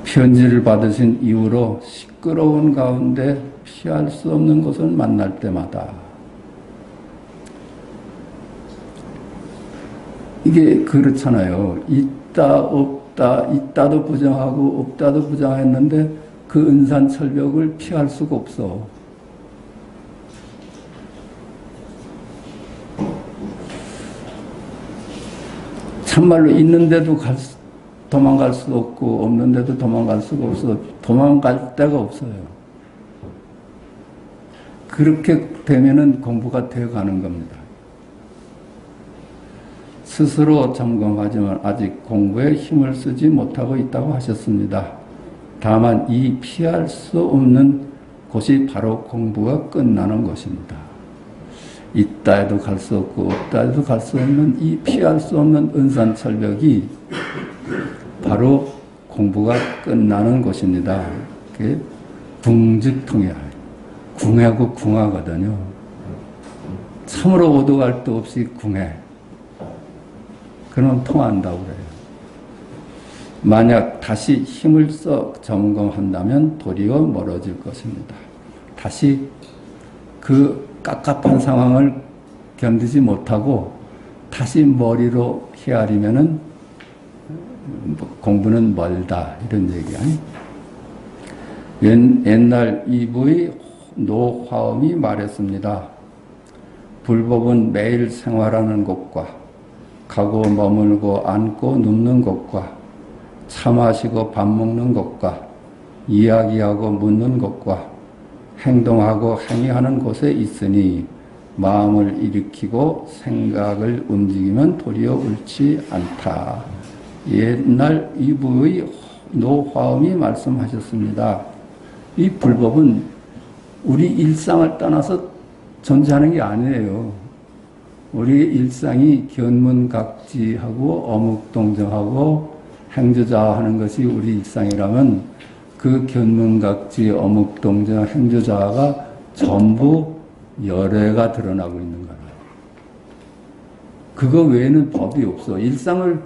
편지를 받으신 이후로 시끄러운 가운데 피할 수 없는 곳을 만날 때마다 이게 그렇잖아요. 있다 없다 있다도 부정하고 없다도 부정했는데 그 은산철벽을 피할 수가 없어. 참말로 있는데도 도망갈 수 없고 없는데도 도망갈 수가 없어. 도망갈 데가 없어요. 그렇게 되면은 공부가 되어가는 겁니다. 스스로 점검하지만 아직 공부에 힘을 쓰지 못하고 있다고 하셨습니다. 다만 이 피할 수 없는 곳이 바로 공부가 끝나는 곳입니다. 있다 해도 갈 수 없고 없다 해도 갈 수 없는 이 피할 수 없는 은산철벽이 바로 공부가 끝나는 곳입니다. 그게 궁즉통이야. 궁하고 궁하거든요. 참으로 오도갈 데 없이 궁해. 그러면 통한다고 그래요. 만약 다시 힘을 써 점검한다면 도리어 멀어질 것입니다. 다시 그 깝깝한 상황을 견디지 못하고 다시 머리로 헤아리면은 공부는 멀다 이런 얘기야. 옛날 이부의 노화엄이 말했습니다. 불법은 매일 생활하는 곳과 가고 머물고 앉고 눕는 곳과 차 마시고 밥 먹는 곳과 이야기하고 묻는 곳과 행동하고 행위하는 곳에 있으니 마음을 일으키고 생각을 움직이면 도리어 옳지 않다. 옛날 이부의 노화엄이 말씀하셨습니다. 이 불법은 우리 일상을 떠나서 존재하는 게 아니에요. 우리 일상이 견문각지하고 어묵동정하고 행주자하는 것이 우리 일상이라면 그 견문각지 어묵동정 행주자가 전부 열애가 드러나고 있는 거예요. 그거 외에는 법이 없어. 일상을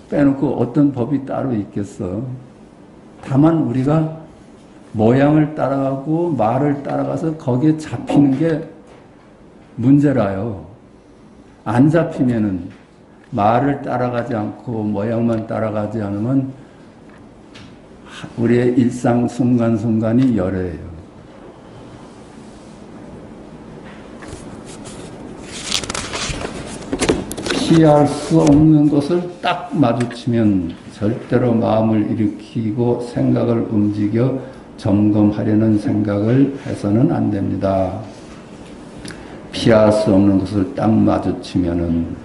빼놓고 어떤 법이 따로 있겠어. 다만 우리가 모양을 따라가고 말을 따라가서 거기에 잡히는 게 문제라요. 안 잡히면은 말을 따라가지 않고 모양만 따라가지 않으면 우리의 일상 순간순간이 열애예요. 피할 수 없는 것을 딱 마주치면 절대로 마음을 일으키고 생각을 움직여 점검하려는 생각을 해서는 안 됩니다. 피할 수 없는 것을 딱 마주치면은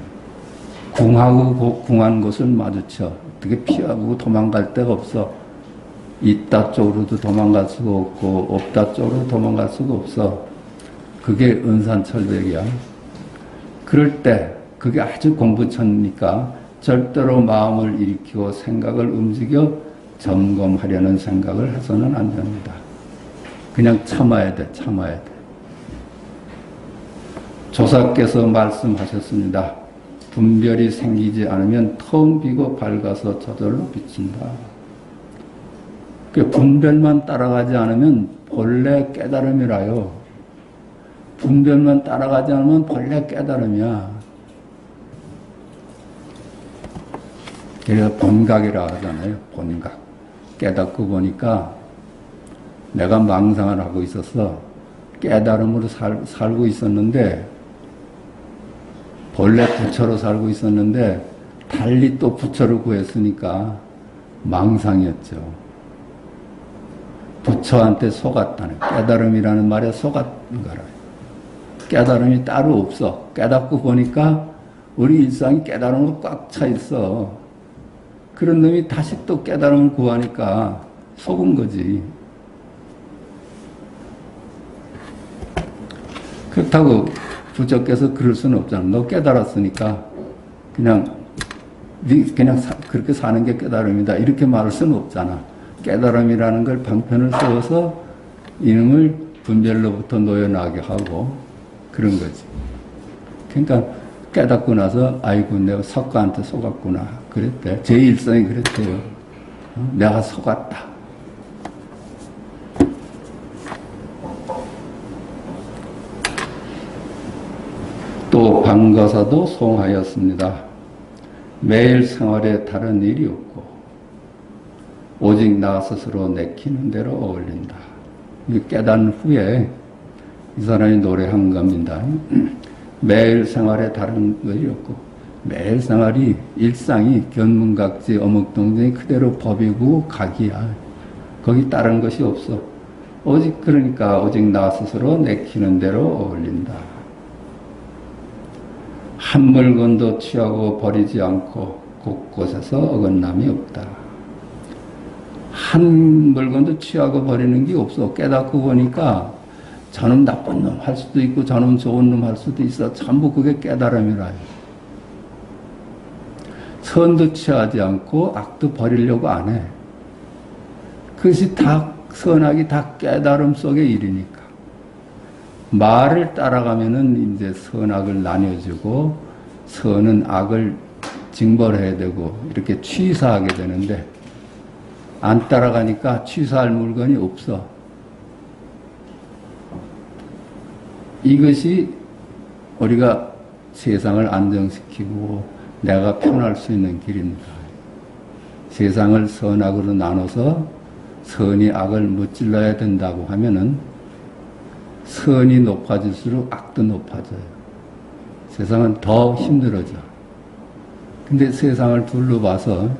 궁하고 궁한 곳을 마주쳐. 어떻게 피하고 도망갈 데가 없어. 있다 쪽으로도 도망갈 수가 없고 없다 쪽으로 도망갈 수가 없어. 그게 은산철벽이야. 그럴 때 그게 아주 공부천이니까 절대로 마음을 일으키고 생각을 움직여 점검하려는 생각을 해서는 안 됩니다. 그냥 참아야 돼. 참아야 돼. 조사께서 말씀하셨습니다. 분별이 생기지 않으면 텅 비고 밝아서 저절로 비친다. 그 분별만 따라가지 않으면 본래 깨달음이라요. 분별만 따라가지 않으면 본래 깨달음이야. 그래서 본각이라 하잖아요. 본각. 깨닫고 보니까 내가 망상을 하고 있어서 깨달음으로 살고 있었는데, 본래 부처로 살고 있었는데 달리 또 부처를 구했으니까 망상이었죠. 부처한테 속았다는, 깨달음이라는 말에 속았는 거라. 깨달음이 따로 없어. 깨닫고 보니까 우리 일상이 깨달음으로 꽉 차 있어. 그런 놈이 다시 또 깨달음을 구하니까 속은 거지. 그렇다고 부처께서 그럴 수는 없잖아. 너 깨달았으니까 그냥 그렇게 사는 게 깨달음이다, 이렇게 말할 수는 없잖아. 깨달음이라는 걸 방편을 세워서 이놈을 분별로부터 놓여나게 하고 그런 거지. 그러니까 깨닫고 나서 아이고 내가 석가한테 속았구나 그랬대. 제 일성이 그랬대요. 내가 속았다. 또 방거사도 송하였습니다. 매일 생활에 다른 일이 없고 오직 나 스스로 내키는 대로 어울린다. 깨닫는 후에 이 사람이 노래한 겁니다. 매일 생활에 다른 일이 없고, 매일 생활이 일상이 견문각지 어묵동정이 그대로 법이고 각이야. 거기 다른 것이 없어. 오직 그러니까 오직 나 스스로 내키는 대로 어울린다. 한 물건도 취하고 버리지 않고 곳곳에서 어긋남이 없다. 한 물건도 취하고 버리는 게 없어. 깨닫고 보니까 저놈 나쁜 놈 할 수도 있고 저놈 좋은 놈 할 수도 있어. 전부 그게 깨달음이라요. 선도 취하지 않고 악도 버리려고 안 해. 그것이 다 선악이 다 깨달음 속의 일이니까. 말을 따라가면은 이제 선악을 나뉘어주고 선은 악을 징벌해야 되고 이렇게 취사하게 되는데, 안 따라가니까 취사할 물건이 없어. 이것이 우리가 세상을 안정시키고 내가 편할 수 있는 길입니다. 세상을 선악으로 나눠서 선이 악을 무찔러야 된다고 하면은 선이 높아질수록 악도 높아져요. 세상은 더 힘들어져. 근데 세상을 둘러봐서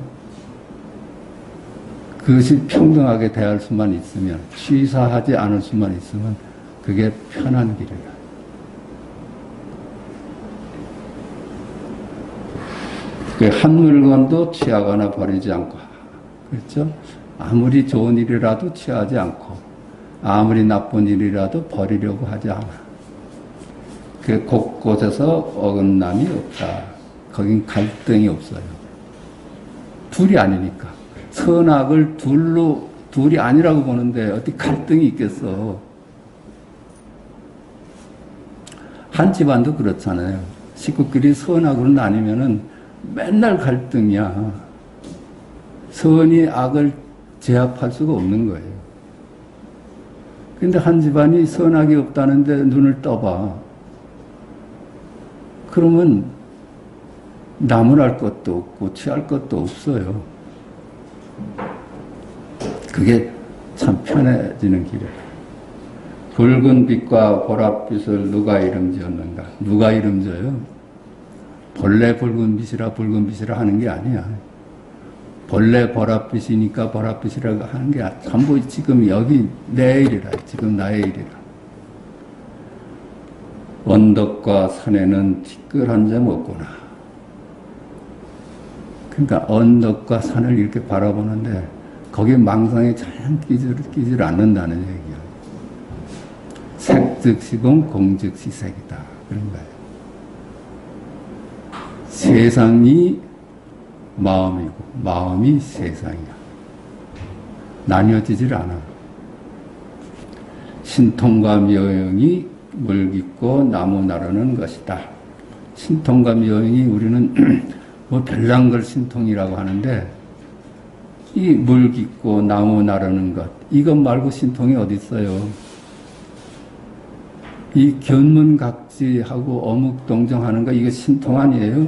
그것이 평등하게 대할 수만 있으면, 취사하지 않을 수만 있으면 그게 편한 길이에요. 한 물건도 취하거나 버리지 않고, 그렇죠? 아무리 좋은 일이라도 취하지 않고, 아무리 나쁜 일이라도 버리려고 하지 않아. 그 곳곳에서 어긋남이 없다. 거긴 갈등이 없어요. 둘이 아니니까. 선악을 둘이 아니라고 보는데 어디 갈등이 있겠어. 한 집안도 그렇잖아요. 식구끼리 선악으로 나뉘면은 맨날 갈등이야. 선이 악을 제압할 수가 없는 거예요. 근데 한 집안이 선악이 없다는데 눈을 떠봐. 그러면 나무랄 것도 없고 취할 것도 없어요. 그게 참 편해지는 길이에요. 붉은 빛과 보랏빛을 누가 이름 지었는가? 누가 이름 져요? 본래 붉은 빛이라 하는 게 아니야. 본래 보랏빛이니까 보랏빛이라고 하는 게 전부 지금 여기 내 일이라. 지금 나의 일이라. 언덕과 산에는 티끌한 점 없구나. 그러니까 언덕과 산을 이렇게 바라보는데 거기에 망상에 전혀 끼질 않는다는 얘기야. 색즉시공 공즉시 색이다. 그런 거예요. 세상이 마음이고 마음이 세상이야. 나뉘어지질 않아. 신통과 묘영이 물깃고 나무 나르는 것이다. 신통과 묘행이 우리는 뭐 별난 걸 신통이라고 하는데 이 물 깊고 나무 나르는 것 이것 말고 신통이 어디 있어요? 이 견문각지하고 어묵동정하는 거 이거 신통 아니에요?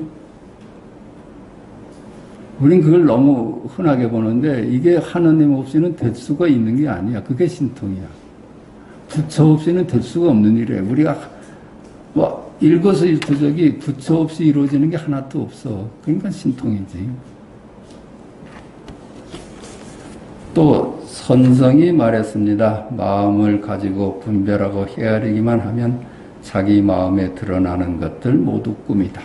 우린 그걸 너무 흔하게 보는데 이게 하느님 없이는 될 수가 있는 게 아니야. 그게 신통이야. 부처 없이는 될 수가 없는 일이에요. 우리가 뭐 일거수일투족이 부처 없이 이루어지는 게 하나도 없어. 그러니까 신통이지. 또 선성이 말했습니다. 마음을 가지고 분별하고 헤아리기만 하면 자기 마음에 드러나는 것들 모두 꿈이다.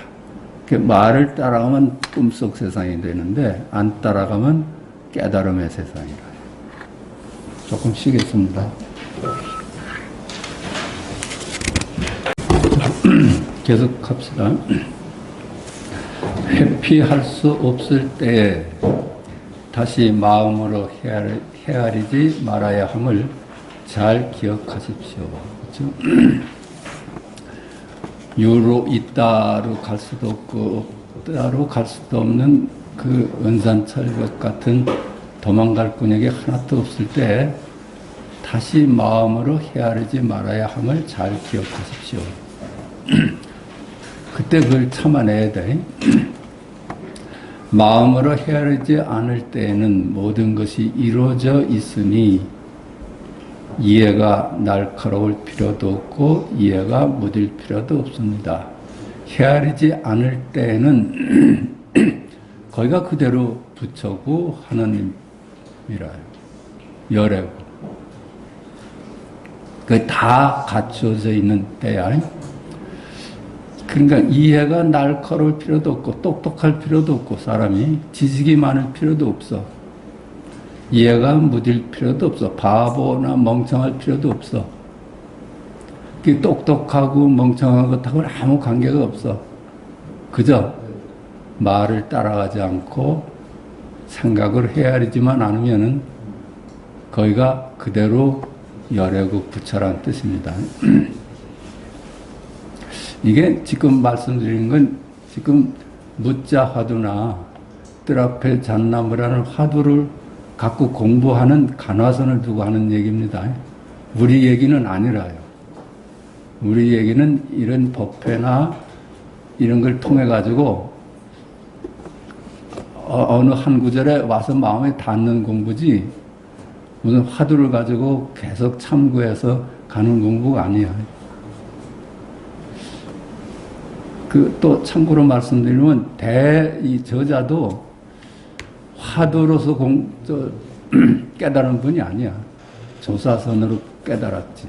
말을 따라가면 꿈속 세상이 되는데 안 따라가면 깨달음의 세상이라. 조금 쉬겠습니다. 계속 합시다. 회피할 수 없을 때에 다시 마음으로 헤아리지 말아야 함을 잘 기억하십시오. 그렇죠? 유로 있다로 갈 수도 없고 없다로 갈 수도 없는 그 은산철벽 같은 도망갈 군역이 하나도 없을 때 다시 마음으로 헤아리지 말아야 함을 잘 기억하십시오. 그때 그걸 참아내야 돼. 마음으로 헤아리지 않을 때에는 모든 것이 이루어져 있으니 이해가 날카로울 필요도 없고 이해가 무딜 필요도 없습니다. 헤아리지 않을 때에는 거기가 그대로 부처고 하나님이라요. 열애고. 그 다 갖춰져 있는 때야. 그러니까 이해가 날카로울 필요도 없고 똑똑할 필요도 없고 사람이 지식이 많을 필요도 없어. 이해가 무딜 필요도 없어. 바보나 멍청할 필요도 없어. 똑똑하고 멍청한 것하고는 아무 관계가 없어. 그저 말을 따라가지 않고 생각을 헤아리지만 않으면은 거기가 그대로 열애고 부처라는 뜻입니다. 이게 지금 말씀드리는 건 지금 무자 화두나 뜰 앞에 잣나무라는 화두를 갖고 공부하는 간화선을 두고 하는 얘기입니다. 우리 얘기는 아니라요. 우리 얘기는 이런 법회나 이런 걸 통해 가지고 어느 한 구절에 와서 마음에 닿는 공부지 무슨 화두를 가지고 계속 참고해서 가는 공부가 아니야. 또 참고로 말씀드리면 이 저자도 화두로서 깨달은 분이 아니야. 조사선으로 깨달았지.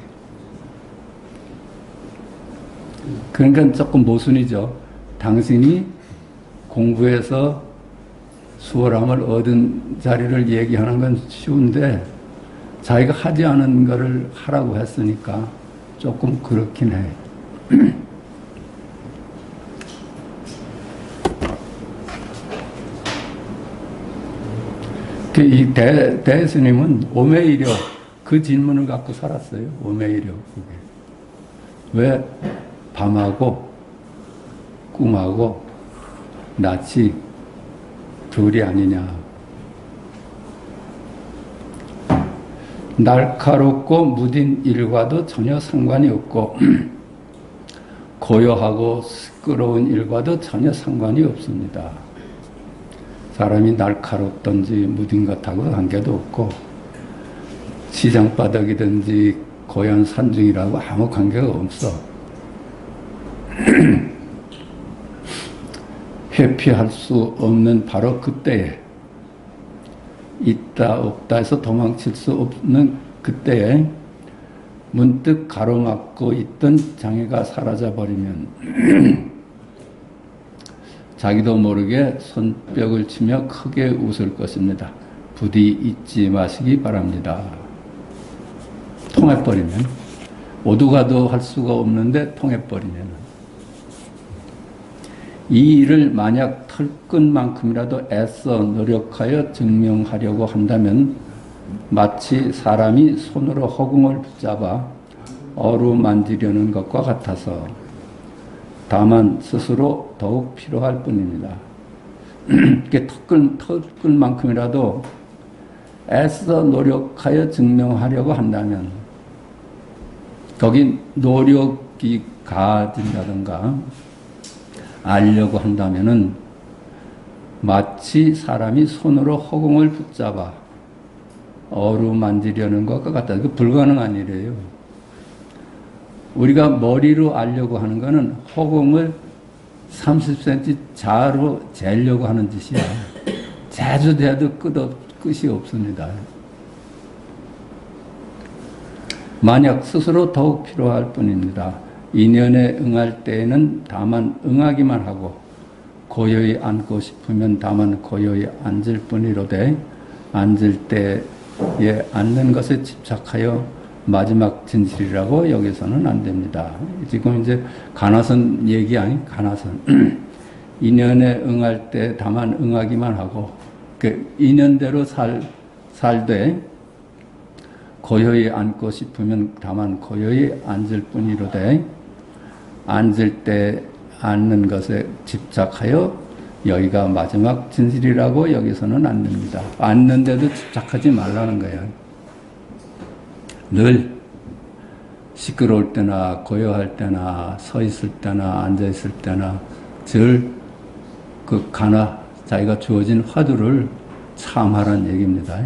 그러니까 조금 모순이죠. 당신이 공부해서 수월함을 얻은 자리를 얘기하는 건 쉬운데 자기가 하지 않은 거를 하라고 했으니까 조금 그렇긴 해. 이 대스님은 오매이려 그 질문을 갖고 살았어요. 오매이려 그게. 왜 밤하고 꿈하고 낮이 둘이 아니냐. 날카롭고 무딘 일과도 전혀 상관이 없고 고요하고 시끄러운 일과도 전혀 상관이 없습니다. 사람이 날카롭든지 무딘 것하고 관계도 없고 시장바닥이든지 고연 산중이라고 아무 관계가 없어. 회피할 수 없는 바로 그때에 있다 없다 해서 도망칠 수 없는 그때에 문득 가로막고 있던 장애가 사라져버리면 자기도 모르게 손뼉을 치며 크게 웃을 것입니다. 부디 잊지 마시기 바랍니다. 통해버리면 오두가도 할 수가 없는데 통해버리면 이 일을 만약 털끝만큼이라도 애써 노력하여 증명하려고 한다면 마치 사람이 손으로 허공을 붙잡아 어루만지려는 것과 같아서 다만 스스로 더욱 필요할 뿐입니다. 이게 턱끌 만큼이라도 애써 노력하여 증명하려고 한다면, 거기 노력이 가진다든가 알려고 한다면은 마치 사람이 손으로 허공을 붙잡아 어루만지려는 것과 같다. 그 불가능한 일이에요. 우리가 머리로 알려고 하는 것은 허공을 30cm 자로 재려고 하는 짓이야. 자주 재도 끝이 없습니다. 만약 스스로 더욱 필요할 뿐입니다. 인연에 응할 때에는 다만 응하기만 하고, 고요히 앉고 싶으면 다만 고요히 앉을 뿐이로되, 앉을 때에 앉는 것에 집착하여 마지막 진실이라고 여기서는 안 됩니다. 지금 이제 가나선 얘기 아니? 가나선. 인연에 응할 때 다만 응하기만 하고, 그 인연대로 살되, 고요히 앉고 싶으면 다만 고요히 앉을 뿐이로되, 앉을 때 앉는 것에 집착하여 여기가 마지막 진실이라고 여기서는 안 됩니다. 앉는데도 집착하지 말라는 거예요. 늘 시끄러울 때나 고요할 때나 서 있을 때나 앉아 있을 때나 늘 그 자기가 주어진 화두를 참하라는 얘기입니다.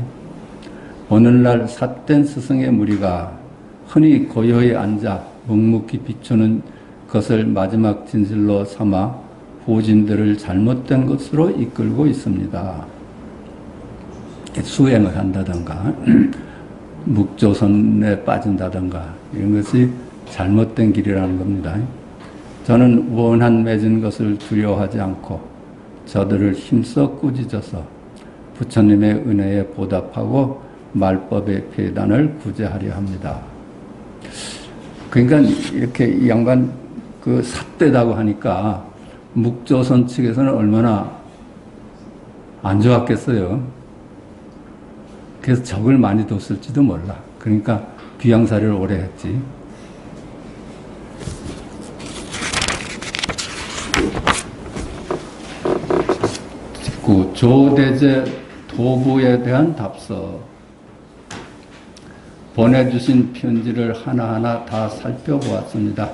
오늘날 삿된 스승의 무리가 흔히 고요히 앉아 묵묵히 비추는 것을 마지막 진실로 삼아 후진들을 잘못된 것으로 이끌고 있습니다. 수행을 한다든가 묵조선에 빠진다든가 이런 것이 잘못된 길이라는 겁니다. 저는 원한 맺은 것을 두려워하지 않고 저들을 힘써 꾸짖어서 부처님의 은혜에 보답하고 말법의 폐단을 구제하려 합니다. 그러니까 이렇게 이 양반 그 삿대다고 하니까 묵조선 측에서는 얼마나 안 좋았겠어요. 그래서 적을 많이 뒀을지도 몰라. 그러니까 귀양살이를 오래 했지. 조대제 도부에 대한 답서. 보내주신 편지를 하나하나 다 살펴보았습니다.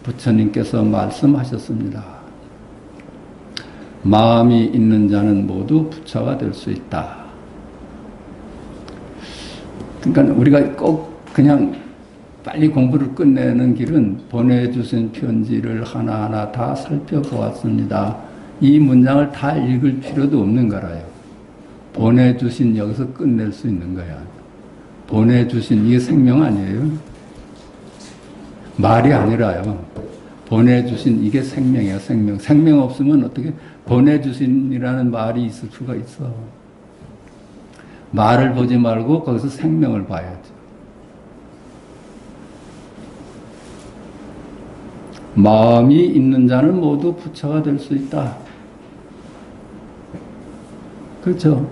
부처님께서 말씀하셨습니다. 마음이 있는 자는 모두 부처가 될 수 있다. 그러니까 우리가 꼭 그냥 빨리 공부를 끝내는 길은 보내주신 편지를 하나하나 다 살펴보았습니다. 이 문장을 다 읽을 필요도 없는 거라요. 보내주신 여기서 끝낼 수 있는 거야. 보내주신 이게 생명 아니에요? 말이 아니라요. 보내주신 이게 생명이야, 생명. 생명 없으면 어떻게 보내주신이라는 말이 있을 수가 있어. 말을 보지 말고 거기서 생명을 봐야죠. 마음이 있는 자는 모두 부처가 될 수 있다. 그렇죠?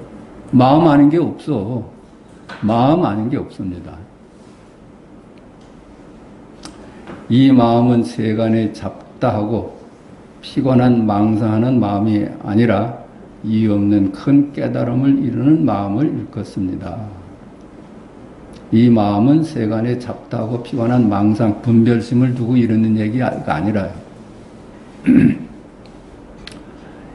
마음 아닌 게 없어. 마음 아닌 게 없습니다. 이 마음은 세간에 잡다하고 피곤한 망상하는 마음이 아니라 이유 없는 큰 깨달음을 이루는 마음을 일컫습니다. 이 마음은 세간에 잡다하고 피곤한 망상, 분별심을 두고 이루는 얘기가 아니라요.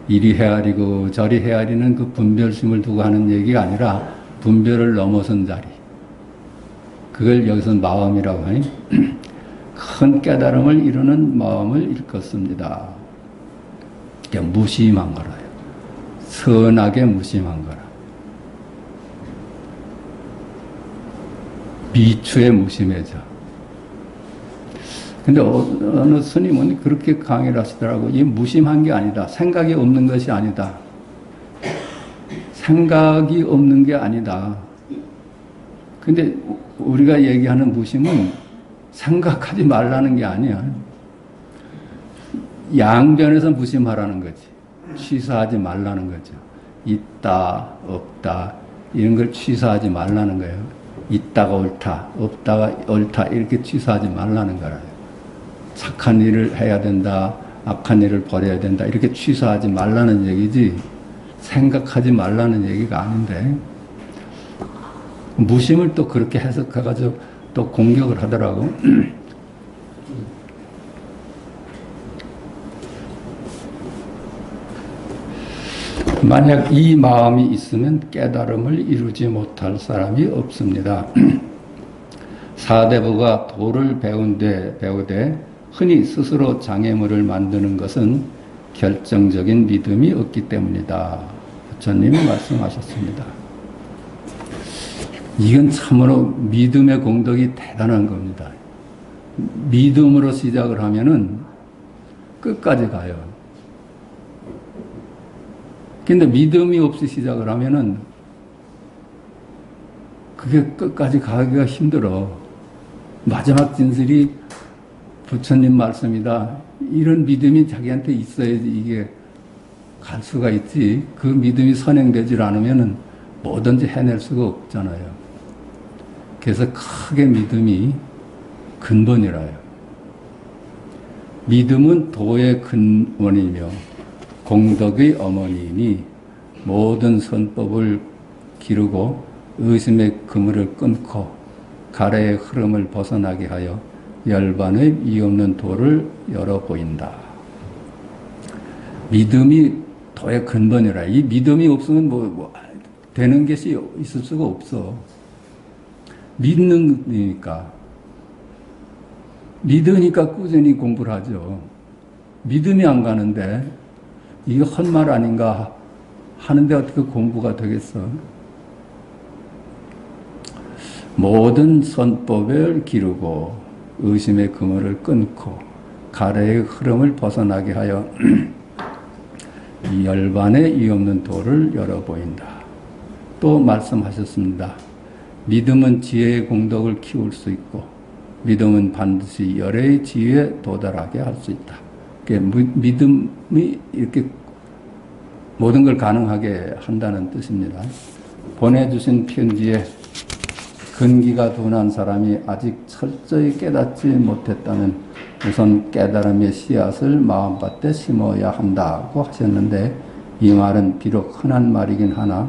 이리 헤아리고 저리 헤아리는 그 분별심을 두고 하는 얘기가 아니라 분별을 넘어선 자리. 그걸 여기서 마음이라고 하니 큰 깨달음을 이루는 마음을 일컫습니다. 무심한 거라요. 선하게 무심한 거라. 미추에 무심해져. 근데 어느 스님은 그렇게 강의를 하시더라고. 이 무심한 게 아니다. 생각이 없는 것이 아니다. 생각이 없는 게 아니다. 근데 우리가 얘기하는 무심은 생각하지 말라는 게 아니야. 양변에서 무심하라는 거지. 취사하지 말라는 거죠. 있다, 없다, 이런 걸 취사하지 말라는 거예요. 있다가 옳다, 없다가 옳다, 이렇게 취사하지 말라는 거라요. 착한 일을 해야 된다, 악한 일을 버려야 된다. 이렇게 취소하지 말라는 얘기지 생각하지 말라는 얘기가 아닌데 무심을 또 그렇게 해석해가지고 또 공격을 하더라고. 만약 이 마음이 있으면 깨달음을 이루지 못할 사람이 없습니다. 사대부가 도를 배우되 흔히 스스로 장애물을 만드는 것은 결정적인 믿음이 없기 때문이다. 부처님이 말씀하셨습니다. 이건 참으로 믿음의 공덕이 대단한 겁니다. 믿음으로 시작을 하면은 끝까지 가요. 근데 믿음이 없이 시작을 하면은 그게 끝까지 가기가 힘들어. 마지막 진술이 부처님 말씀이다. 이런 믿음이 자기한테 있어야지 이게 갈 수가 있지. 그 믿음이 선행되질 않으면은 뭐든지 해낼 수가 없잖아요. 그래서 크게 믿음이 근본이라요. 믿음은 도의 근원이며 공덕의 어머니이니 모든 선법을 기르고 의심의 그물을 끊고 가래의 흐름을 벗어나게 하여 열반의 이없는 도를 열어 보인다. 믿음이 도의 근본이라. 이 믿음이 없으면 뭐 되는 것이 있을 수가 없어. 믿으니까 꾸준히 공부를 하죠. 믿음이 안 가는데 이게 헛말 아닌가 하는데 어떻게 공부가 되겠어? 모든 선법을 기르고 의심의 그물을 끊고 가래의 흐름을 벗어나게 하여 이 열반의 이없는 도를 열어 보인다. 또 말씀하셨습니다. 믿음은 지혜의 공덕을 키울 수 있고 믿음은 반드시 열의 지혜에 도달하게 할 수 있다. 믿음이 이렇게 모든 걸 가능하게 한다는 뜻입니다. 보내주신 편지에 근기가 둔한 사람이 아직 철저히 깨닫지 못했다면 우선 깨달음의 씨앗을 마음밭에 심어야 한다고 하셨는데 이 말은 비록 흔한 말이긴 하나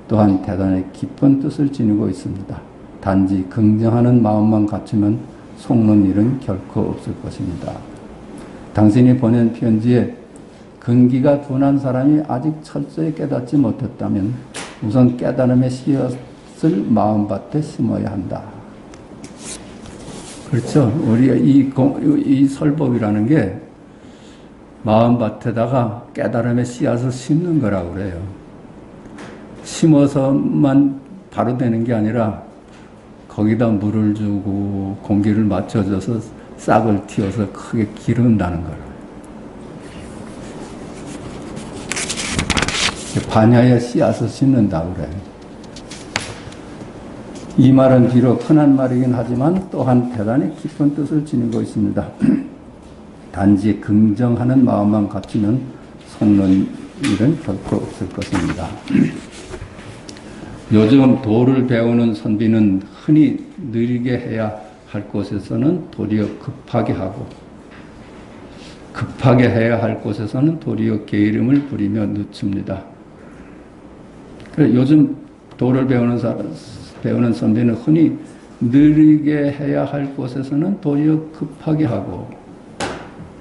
또한 대단히 깊은 뜻을 지니고 있습니다. 단지 긍정하는 마음만 갖추면 속는 일은 결코 없을 것입니다. 당신이 보낸 편지에 근기가 둔한 사람이 아직 철저히 깨닫지 못했다면 우선 깨달음의 씨앗을 마음밭에 심어야 한다. 그렇죠. 우리가 이 설법이라는 게 마음밭에다가 깨달음의 씨앗을 심는 거라고 그래요. 심어서만 바로 되는 게 아니라 거기다 물을 주고 공기를 맞춰줘서 싹을 틔워서 크게 기른다는 거예요. 반야의 씨앗을 심는다고 그래요. 이 말은 비록 흔한 말이긴 하지만 또한 대단히 깊은 뜻을 지니고 있습니다. 단지 긍정하는 마음만 갖추면 속는 일은 결코 없을 것입니다. 요즘 도를 배우는 선비는 흔히 느리게 해야 할 곳에서는 도리어 급하게 하고 급하게 해야 할 곳에서는 도리어 게으름을 부리며 늦춥니다. 요즘 도를 배우는 선비는 흔히 느리게 해야 할 곳에서는 도리어 급하게 하고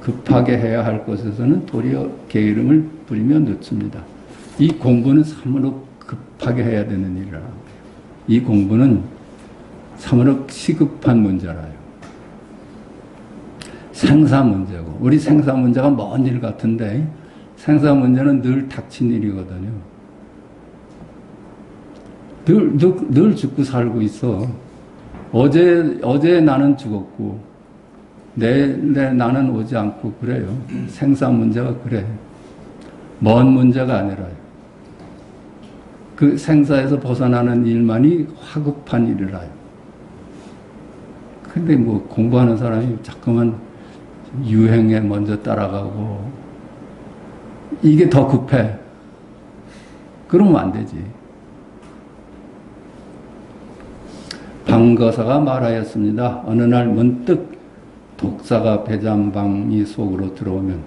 급하게 해야 할 곳에서는 도리어 게으름을 부리며 늦춥니다. 이 공부는 참으로 급하게 해야 되는 일이라고 해요. 이 공부는 참으로 시급한 문제라요. 생사 문제고 우리 생사 문제가 먼 일 같은데 생사 문제는 늘 닥친 일이거든요. 늘 죽고 살고 있어. 어제 나는 죽었고 내일 나는 오지 않고 그래요. 생사 문제가 그래. 먼 문제가 아니라요. 그 생사에서 벗어나는 일만이 화급한 일이라요. 근데 뭐 공부하는 사람이 자꾸만 유행에 먼저 따라가고 이게 더 급해. 그러면 안 되지. 방거사가 말하였습니다. 어느 날 문득 독사가 배잔방이 속으로 들어오면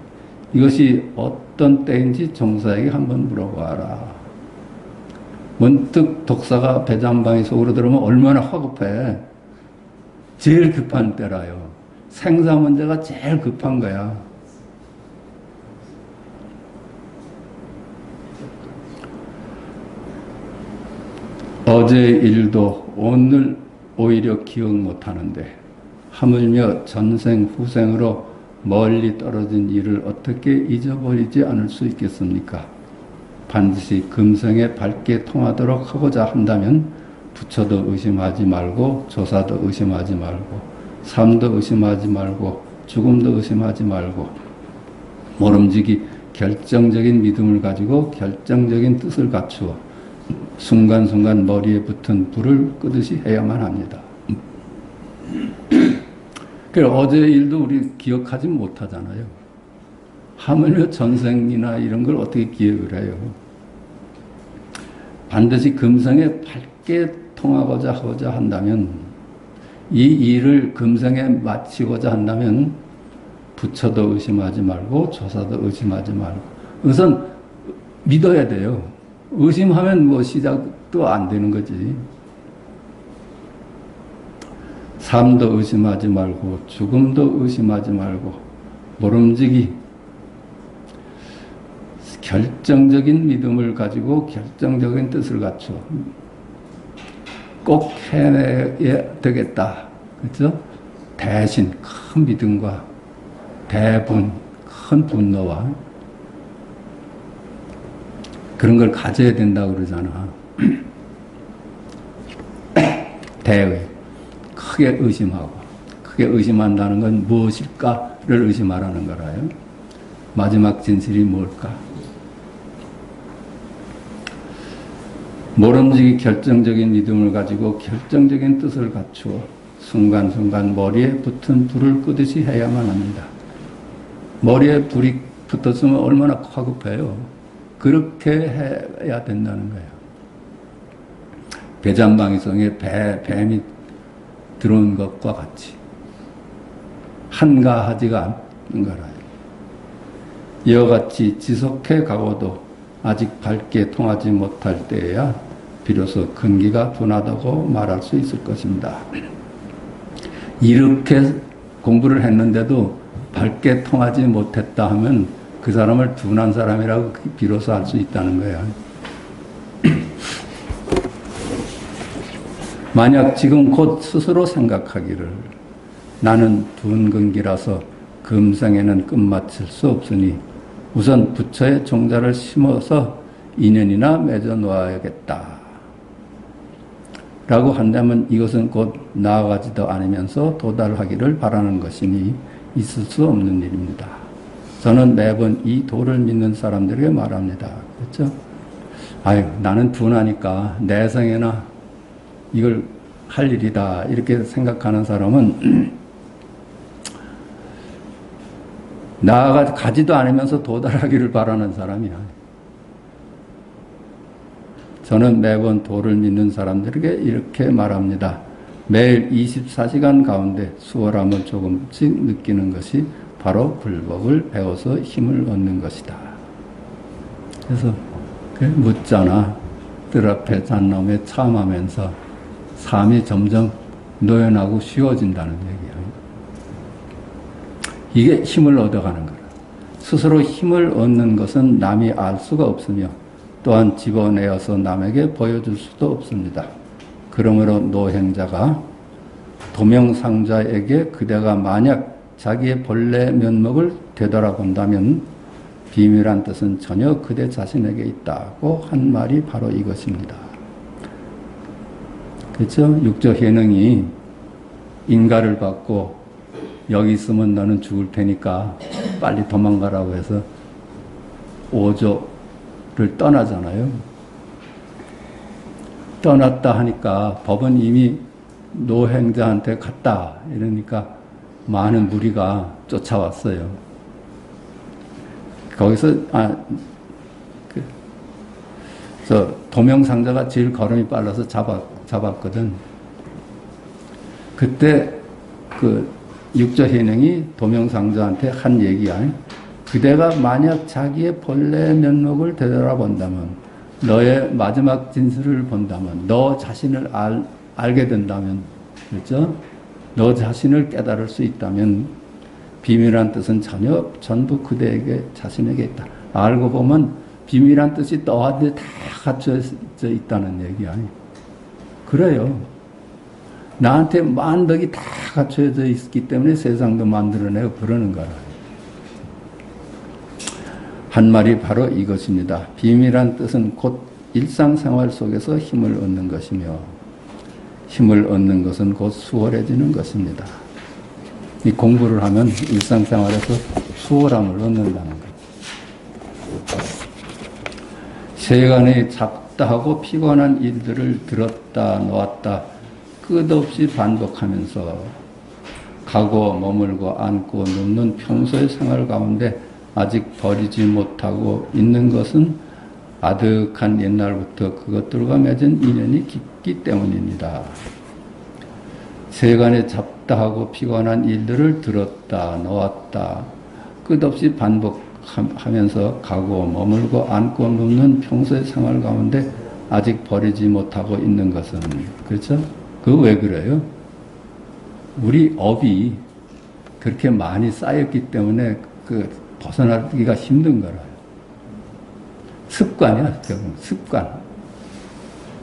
이것이 어떤 때인지 종사에게 한번 물어봐라. 문득 독사가 배잔방에 속으로 들어오면 얼마나 화급해. 제일 급한 때라요. 생사 문제가 제일 급한 거야. 어제의 일도 오늘 오히려 기억 못하는데 하물며 전생 후생으로 멀리 떨어진 일을 어떻게 잊어버리지 않을 수 있겠습니까? 반드시 금생에 밝게 통하도록 하고자 한다면 부처도 의심하지 말고 조사도 의심하지 말고 삶도 의심하지 말고 죽음도 의심하지 말고 모름지기 결정적인 믿음을 가지고 결정적인 뜻을 갖추어 순간순간 머리에 붙은 불을 끄듯이 해야만 합니다. 그러니까 어제 일도 우리 기억하지 못하잖아요. 하물며 전생이나 이런 걸 어떻게 기억을 해요? 반드시 금생에 밝게 통하고자 하고자 한다면 이 일을 금생에 마치고자 한다면 부처도 의심하지 말고 조사도 의심하지 말고 우선 믿어야 돼요. 의심하면 뭐 시작도 안 되는 거지. 삶도 의심하지 말고 죽음도 의심하지 말고 모름지기 결정적인 믿음을 가지고 결정적인 뜻을 갖춰 꼭 해내야 되겠다. 그렇죠? 대신 큰 믿음과 큰 분노와 그런 걸 가져야 된다고 그러잖아. 대의. 크게 의심하고. 크게 의심한다는 건 무엇일까를 의심하라는 거라요. 마지막 진실이 뭘까? 모름지기 결정적인 믿음을 가지고 결정적인 뜻을 갖추어 순간순간 머리에 붙은 불을 끄듯이 해야만 합니다. 머리에 불이 붙었으면 얼마나 화급해요. 그렇게 해야 된다는 거예요. 배잔방이성에 뱀이 들어온 것과 같이 한가하지가 않는 거라요. 이와 같이 지속해 가고도 아직 밝게 통하지 못할 때에야 비로소 근기가 둔하다고 말할 수 있을 것입니다. 이렇게 공부를 했는데도 밝게 통하지 못했다 하면 그 사람을 둔한 사람이라고 비로소 할 수 있다는 거야. 만약 지금 곧 스스로 생각하기를 나는 둔 근기라서 금생에는 끝마칠 수 없으니 우선 부처의 종자를 심어서 인연이나 맺어 놓아야겠다. 라고 한다면 이것은 곧 나아가지도 않으면서 도달하기를 바라는 것이니 있을 수 없는 일입니다. 저는 매번 이 도를 믿는 사람들에게 말합니다. 그렇죠? 아유, 나는 둔하니까 내 생에나 이걸 할 일이다. 이렇게 생각하는 사람은 나아가지도 않으면서 도달하기를 바라는 사람이야. 저는 매번 도를 믿는 사람들에게 이렇게 말합니다. 매일 24시간 가운데 수월함을 조금씩 느끼는 것이 바로 불법을 배워서 힘을 얻는 것이다. 그래서 묻잖아. 뜰 앞에 잣나무에 참하면서 삶이 점점 노연하고 쉬워진다는 얘기야. 이게 힘을 얻어가는 거라. 스스로 힘을 얻는 것은 남이 알 수가 없으며 또한 집어내어서 남에게 보여줄 수도 없습니다. 그러므로 노행자가 도명상자에게 그대가 만약 자기의 본래 면목을 되돌아본다면 비밀한 뜻은 전혀 그대 자신에게 있다고 한 말이 바로 이것입니다. 그렇죠? 육조 해능이 인가를 받고 여기 있으면 너는 죽을 테니까 빨리 도망가라고 해서 오조를 떠나잖아요. 떠났다 하니까 법은 이미 노행자한테 갔다. 이러니까 많은 무리가 쫓아왔어요. 거기서 도명상자가 제일 걸음이 빨라서 잡았거든. 그때 그 육조현행이 도명상자한테 한 얘기야. 그대가 만약 자기의 본래 면목을 되돌아본다면, 너의 마지막 진실을 본다면, 너 자신을 알게 된다면, 그렇죠? 너 자신을 깨달을 수 있다면, 비밀이란 뜻은 전부 그대에게 자신에게 있다. 알고 보면 비밀이란 뜻이 너한테 다 갖춰져 있다는 얘기야. 그래요. 나한테 만덕이 다 갖춰져 있기 때문에 세상도 만들어내고 그러는 거라. 한 말이 바로 이것입니다. 비밀이란 뜻은 곧 일상생활 속에서 힘을 얻는 것이며, 힘을 얻는 것은 곧 수월해지는 것입니다. 이 공부를 하면 일상생활에서 수월함을 얻는다는 것. 세간의 잡다하고 피곤한 일들을 들었다 놓았다 끝없이 반복하면서 가고 머물고 앉고 눕는 평소의 생활 가운데 아직 버리지 못하고 있는 것은 아득한 옛날부터 그것들과 맺은 인연이 깊기 때문입니다. 세간의 잡다하고 피곤한 일들을 들었다 놓았다 끝없이 반복하면서 가고 머물고 앉고 눕는 평소의 생활 가운데 아직 버리지 못하고 있는 것은, 그렇죠? 그 왜 그래요? 우리 업이 그렇게 많이 쌓였기 때문에 그 벗어나기가 힘든 거라요. 습관이야, 습관.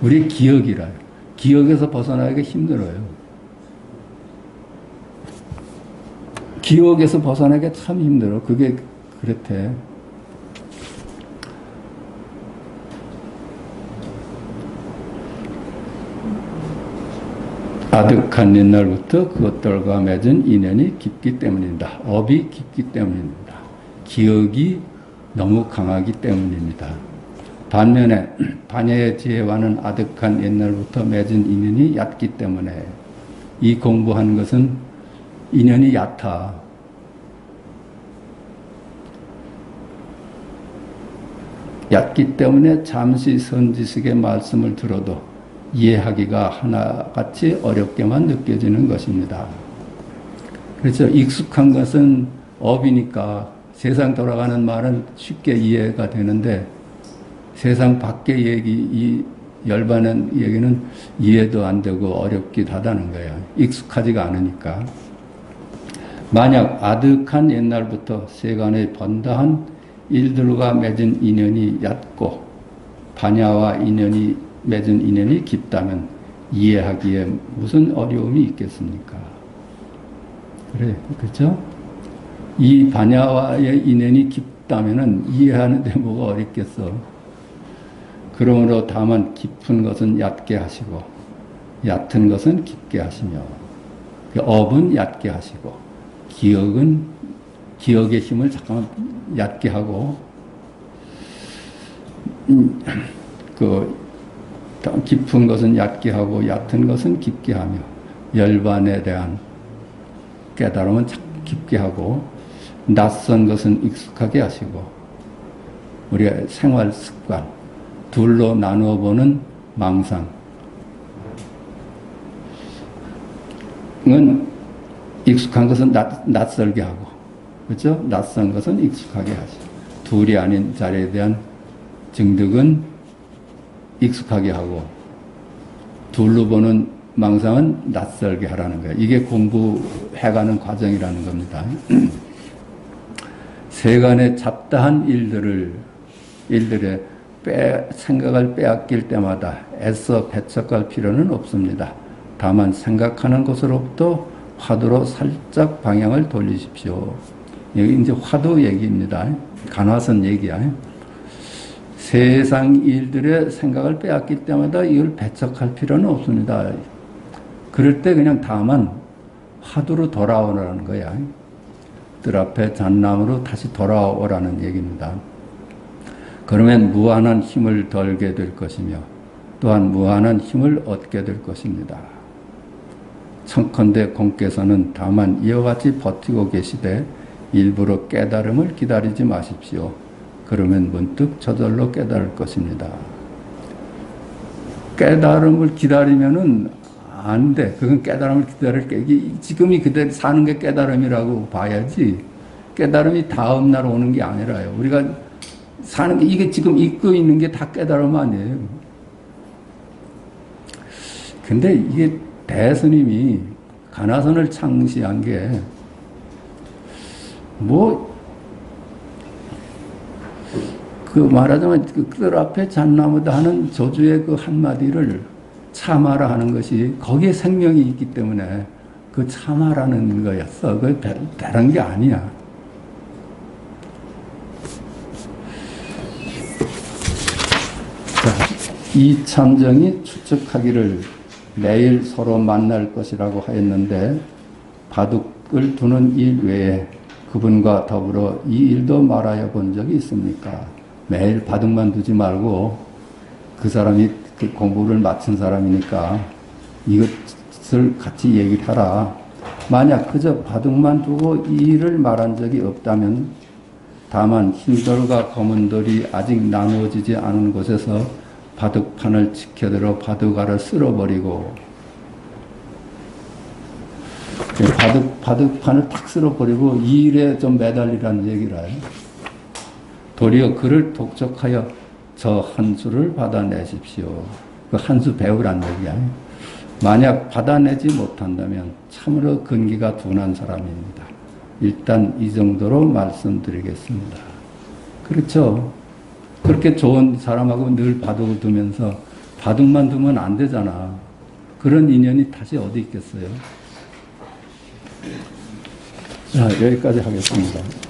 우리 기억이라요. 기억에서 벗어나기가 힘들어요. 기억에서 벗어나기가 참 힘들어. 그게 그렇대. 아득한 옛날부터 그것들과 맺은 인연이 깊기 때문입니다. 업이 깊기 때문입니다. 기억이 너무 강하기 때문입니다. 반면에 반야의 지혜와는 아득한 옛날부터 맺은 인연이 얕기 때문에 이 공부하는 것은 인연이 얕아. 얕기 때문에 잠시 선지식의 말씀을 들어도 이해하기가 하나같이 어렵게만 느껴지는 것입니다. 그렇죠. 익숙한 것은 업이니까 세상 돌아가는 말은 쉽게 이해가 되는데 세상 밖의 얘기, 이 열반한 얘기는 이해도 안 되고 어렵기도 하다는 거예요. 익숙하지가 않으니까. 만약 아득한 옛날부터 세간의 번다한 일들과 맺은 인연이 얕고 반야와 맺은 인연이 깊다면 이해하기에 무슨 어려움이 있겠습니까? 그래, 그렇죠? 이 반야와의 인연이 깊다면은 이해하는데 뭐가 어렵겠어? 그러므로 다만 깊은 것은 얕게 하시고 얕은 것은 깊게 하시며 업은 얕게 하시고 기억의 힘을 잠깐만 얕게 하고 깊은 것은 얕게 하고 얕은 것은 깊게 하며 열반에 대한 깨달음은 깊게 하고 낯선 것은 익숙하게 하시고 우리가 생활 습관 둘로 나누어 보는 망상은 익숙한 것은 낯설게 하고, 그렇죠? 낯선 것은 익숙하게 하시고, 둘이 아닌 자리에 대한 증득은 익숙하게 하고, 둘로 보는 망상은 낯설게 하라는 거예요. 이게 공부해가는 과정이라는 겁니다. 세간의 잡다한 일들의 생각을 빼앗길 때마다 애써 배척할 필요는 없습니다. 다만 생각하는 것으로부터 화두로 살짝 방향을 돌리십시오. 여기 이제 화두 얘기입니다. 간화선 얘기야. 세상 일들의 생각을 빼앗길 때마다 이걸 배척할 필요는 없습니다. 그럴 때 그냥 다만 화두로 돌아오라는 거야. 뜰 앞에 잣나무로 다시 돌아오라는 얘기입니다. 그러면 무한한 힘을 덜게 될 것이며 또한 무한한 힘을 얻게 될 것입니다. 청컨대 공께서는 다만 이와 같이 버티고 계시되 일부러 깨달음을 기다리지 마십시오. 그러면 문득 저절로 깨달을 것입니다. 깨달음을 기다리면은 안 돼. 그건 깨달음을 기다릴 게 지금이 그대로 사는 게 깨달음이라고 봐야지. 깨달음이 다음 날 오는 게 아니라요. 우리가 사는 게 이게 지금 잊고 있는 게 다 깨달음 아니에요. 근데 이게 대스님이 가나선을 창시한 게 그 말하자면 그들 앞에 잣나무다 하는 저주의 그 한마디를 참아라 하는 것이 거기에 생명이 있기 때문에 그 참아라는 거였어. 그 다른 게 아니야. 자, 이 참정이 추측하기를 내일 서로 만날 것이라고 하였는데 바둑을 두는 일 외에 그분과 더불어 이 일도 말하여 본 적이 있습니까? 매일 바둑만 두지 말고 그 사람이 그 공부를 마친 사람이니까 이것을 같이 얘기를 하라. 만약 그저 바둑만 두고 이 일을 말한 적이 없다면 다만 흰돌과 검은돌이 아직 나누어지지 않은 곳에서 바둑판을 지켜들어 바둑알을 쓸어버리고 바둑판을 탁 쓸어버리고 이 일에 좀 매달리라는 얘기를 해요. 도리어 그를 독촉하여 저 한 수를 받아내십시오. 그 한 수 배우란 얘기야. 만약 받아내지 못한다면 참으로 근기가 둔한 사람입니다. 일단 이 정도로 말씀드리겠습니다. 그렇죠. 그렇게 좋은 사람하고 늘 바둑을 두면서 바둑만 두면 안 되잖아. 그런 인연이 다시 어디 있겠어요? 자, 여기까지 하겠습니다.